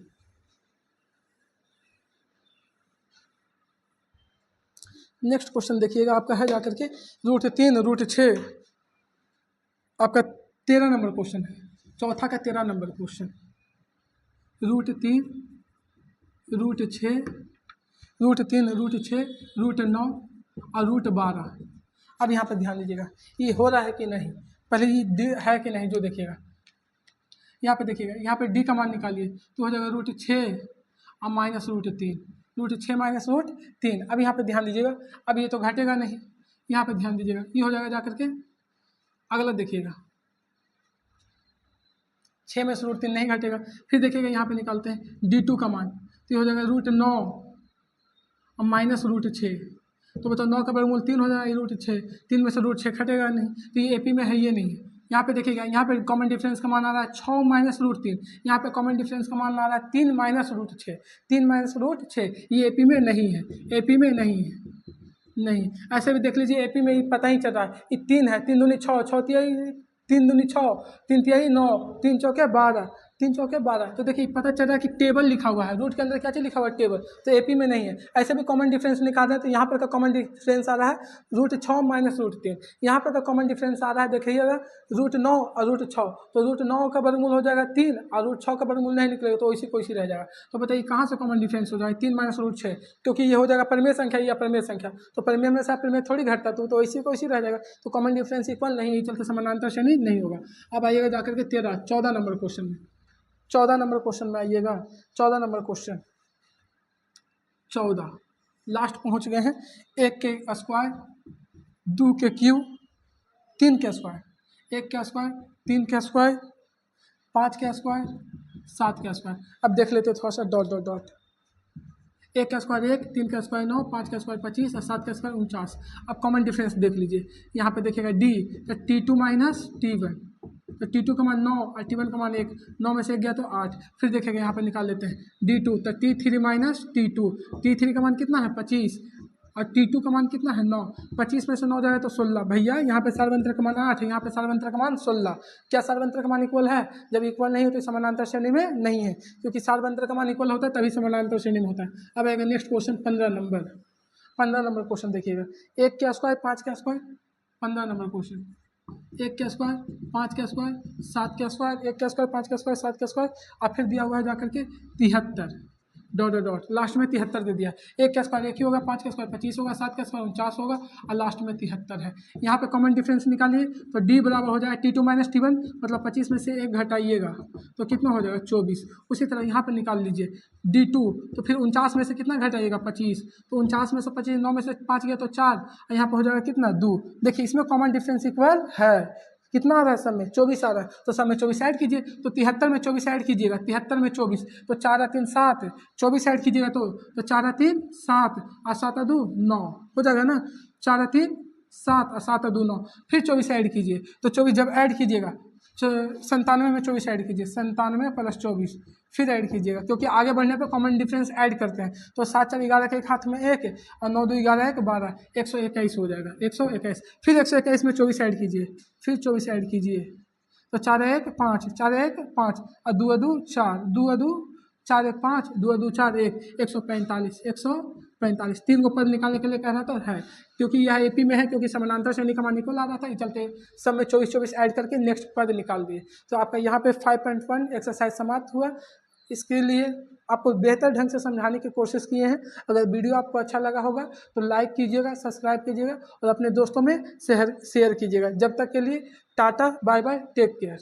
नेक्स्ट क्वेश्चन देखिएगा आपका है जाकर के √3 √6, आपका 13 नंबर क्वेश्चन है, चौथा का 13 नंबर क्वेश्चन, √3 √6 √3, √6, √9 और √12। अब यहाँ पर ध्यान दीजिएगा, ये हो रहा है कि नहीं, पहले ये डी है कि नहीं जो देखिएगा। यहाँ पे देखिएगा, यहाँ पे डी का मान निकालिए तो हो जाएगा √6 और माइनस √3, √6 माइनस √3। अब यहाँ पे ध्यान दीजिएगा, अब ये तो घटेगा नहीं, यहाँ पे ध्यान दीजिएगा, ये हो जाएगा जा करके। अगला देखिएगा, 6 में से √3 नहीं घटेगा। फिर देखिएगा यहाँ पे निकालते हैं D2 का मान, तो ये हो जाएगा √9 और माइनस √6। तो बताओ 9 का वर्गमूल 3 हो जाएगा, √6, 3 में से √6 घटेगा नहीं, तो ये AP में है, ये नहीं है। यहाँ पे देखिएगा, यहाँ पे कॉमन डिफरेंस का मान आ रहा है 6 माइनस √3, यहाँ पे कॉमन डिफरेंस का मान आ रहा है 3 माइनस √6, 3 माइनस √6, ये AP में नहीं है, AP में नहीं है, नहीं। ऐसे भी देख लीजिए, AP में ही पता ही चल रहा है, ये 3 है, 3 दूनी 6, 6 तिहाई 3 दूनी 6, 3 तिहाई 9, 3 चौके 12, 3 चौके 12। तो देखिए पता चल रहा है कि टेबल लिखा हुआ है, रूट के अंदर क्या चीज़ लिखा हुआ है, टेबल, तो AP में नहीं है। ऐसे भी कॉमन डिफरेंस निकाल रहे हैं, तो यहाँ पर का कॉमन डिफरेंस आ रहा है √6 माइनस √3, यहाँ पर का कॉमन डिफरेंस आ रहा है, देखिएगा √9 और √6, तो √9 का वर्गमूल हो जाएगा 3 और √6 का वर्गमूल नहीं निकलेगा, तो इसी को इसी रह जाएगा। तो बताइए कहाँ से कॉमन डिफरेंस हो जाएगा 3 माइनस √6, क्योंकि ये हो जाएगा परिमेय संख्या या परिमेय संख्या, तो परिमेय में से परिमेय थोड़ी घटता, तो इसी को इसी रह जाएगा, तो कॉमन डिफरेंस इक्वल नहीं, चलते समानांतर श्रेणी नहीं होगा। अब आइएगा जाकर के 14 नंबर क्वेश्चन में, 14 नंबर क्वेश्चन में आइएगा, 14 नंबर क्वेश्चन, 14 लास्ट पहुंच गए हैं। 1 के स्क्वायर, 2 के क्यूब, 3 के स्क्वायर, 1 के स्क्वायर, 3 के स्क्वायर, 5 के स्क्वायर, 7 के स्क्वायर। अब देख लेते थोड़ा सा डॉट डॉट डॉट। 1 का स्क्वायर 1, 3 का स्क्वायर 9, 5 का स्क्वायर 25 और 7 का स्क्वायर 49। अब कॉमन डिफरेंस देख लीजिए, यहाँ पे देखिएगा D, तो T2 माइनस T1, तो T2 का मान 9 और T1 का मान 1, 9 में से 1 गया तो 8। फिर देखेंगे यहाँ पे निकाल लेते हैं D2, तो T3 माइनस T2, T3 का मान कितना है 25 और T2 का मान कितना है 9, 25 में से 9 जाए तो 16। भैया यहाँ पे सार्वंत्र का मान 8 है, यहाँ पे सार्वंत्र का मान 16। क्या सार्वंत्र का मान इक्वल है? जब इक्वल नहीं होते समानांतर श्रेणी में नहीं है, क्योंकि सार्वंत्र का मान इक्वल होता है तभी समानांतर श्रेणी में होता है। अब आएगा next question 15 number, 15 number question देखिएगा। 1 का स्क्वायर 5 का स्क्वायर, 15 नंबर क्वेश्चन, 1 का स्क्वायर 5 का स्क्वायर 7 का स्क्वायर, 1 का स्क्वायर 5 का स्क्वायर 7 का स्क्वायर, और फिर दिया हुआ है जाकर के 73 डॉट डॉट डॉट, लास्ट में 73 दे दिया। 1 का स्क्वायर 1 ही होगा, 5 का स्क्वायर 25 होगा, 7 का स्क्वायर 49 होगा और लास्ट में 73 है। यहाँ पे कॉमन डिफरेंस निकालिए तो D बराबर हो जाएगा T2 माइनस T1, मतलब 25 में से 1 घटाइएगा तो कितना हो जाएगा 24। उसी तरह यहाँ पे निकाल लीजिए D2, तो फिर 49 में से कितना घटाइएगा 25, तो 49 में से 25, 9 में से 5 गया तो 4 और यहाँ पर हो जाएगा कितना 2। देखिए इसमें कॉमन डिफरेंस इक्वल है, कितना आ रहा है सब में 24 आ रहा है, तो सब में 24 ऐड कीजिए, तो 73 में 24 ऐड कीजिएगा, 73 में 24, तो 4 और 3 7, 24 ऐड कीजिएगा तो 4 और 3 7 और 7 और 2 9 हो जाएगा ना, 4 और 3 7 और 7 और 2 9। फिर 24 ऐड कीजिए, तो 24 जब ऐड कीजिएगा 97 में 24 ऐड कीजिए, 97 प्लस 24 फिर ऐड कीजिएगा, क्योंकि आगे बढ़ने पे कॉमन डिफरेंस ऐड करते हैं। तो 7 4 11 के एक हाथ में 1 और 9 2 11 1 12, 121 हो जाएगा, 121। फिर 121 में 24 ऐड कीजिए, फिर 24 ऐड कीजिए, तो 4 1 5, 4 1 5 और 2 2 4, 2 2 4 1 5, 2 2 4 1, 145, 145। 3 को पद निकालने के लिए कह रहा था है, क्योंकि यह AP में है, क्योंकि समानांतर श्रेणी का मान निकल आ रहा था, ये चलते सब में 24 24 ऐड करके नेक्स्ट पद निकाल दिए। तो आपका यहाँ पे 5.1 एक्सरसाइज समाप्त हुआ। इसके लिए आपको बेहतर ढंग से समझाने की कोशिश किए हैं। अगर वीडियो आपको अच्छा लगा होगा तो लाइक कीजिएगा, सब्सक्राइब कीजिएगा और अपने दोस्तों में शेयर कीजिएगा। जब तक के लिए tata, bye bye, take care.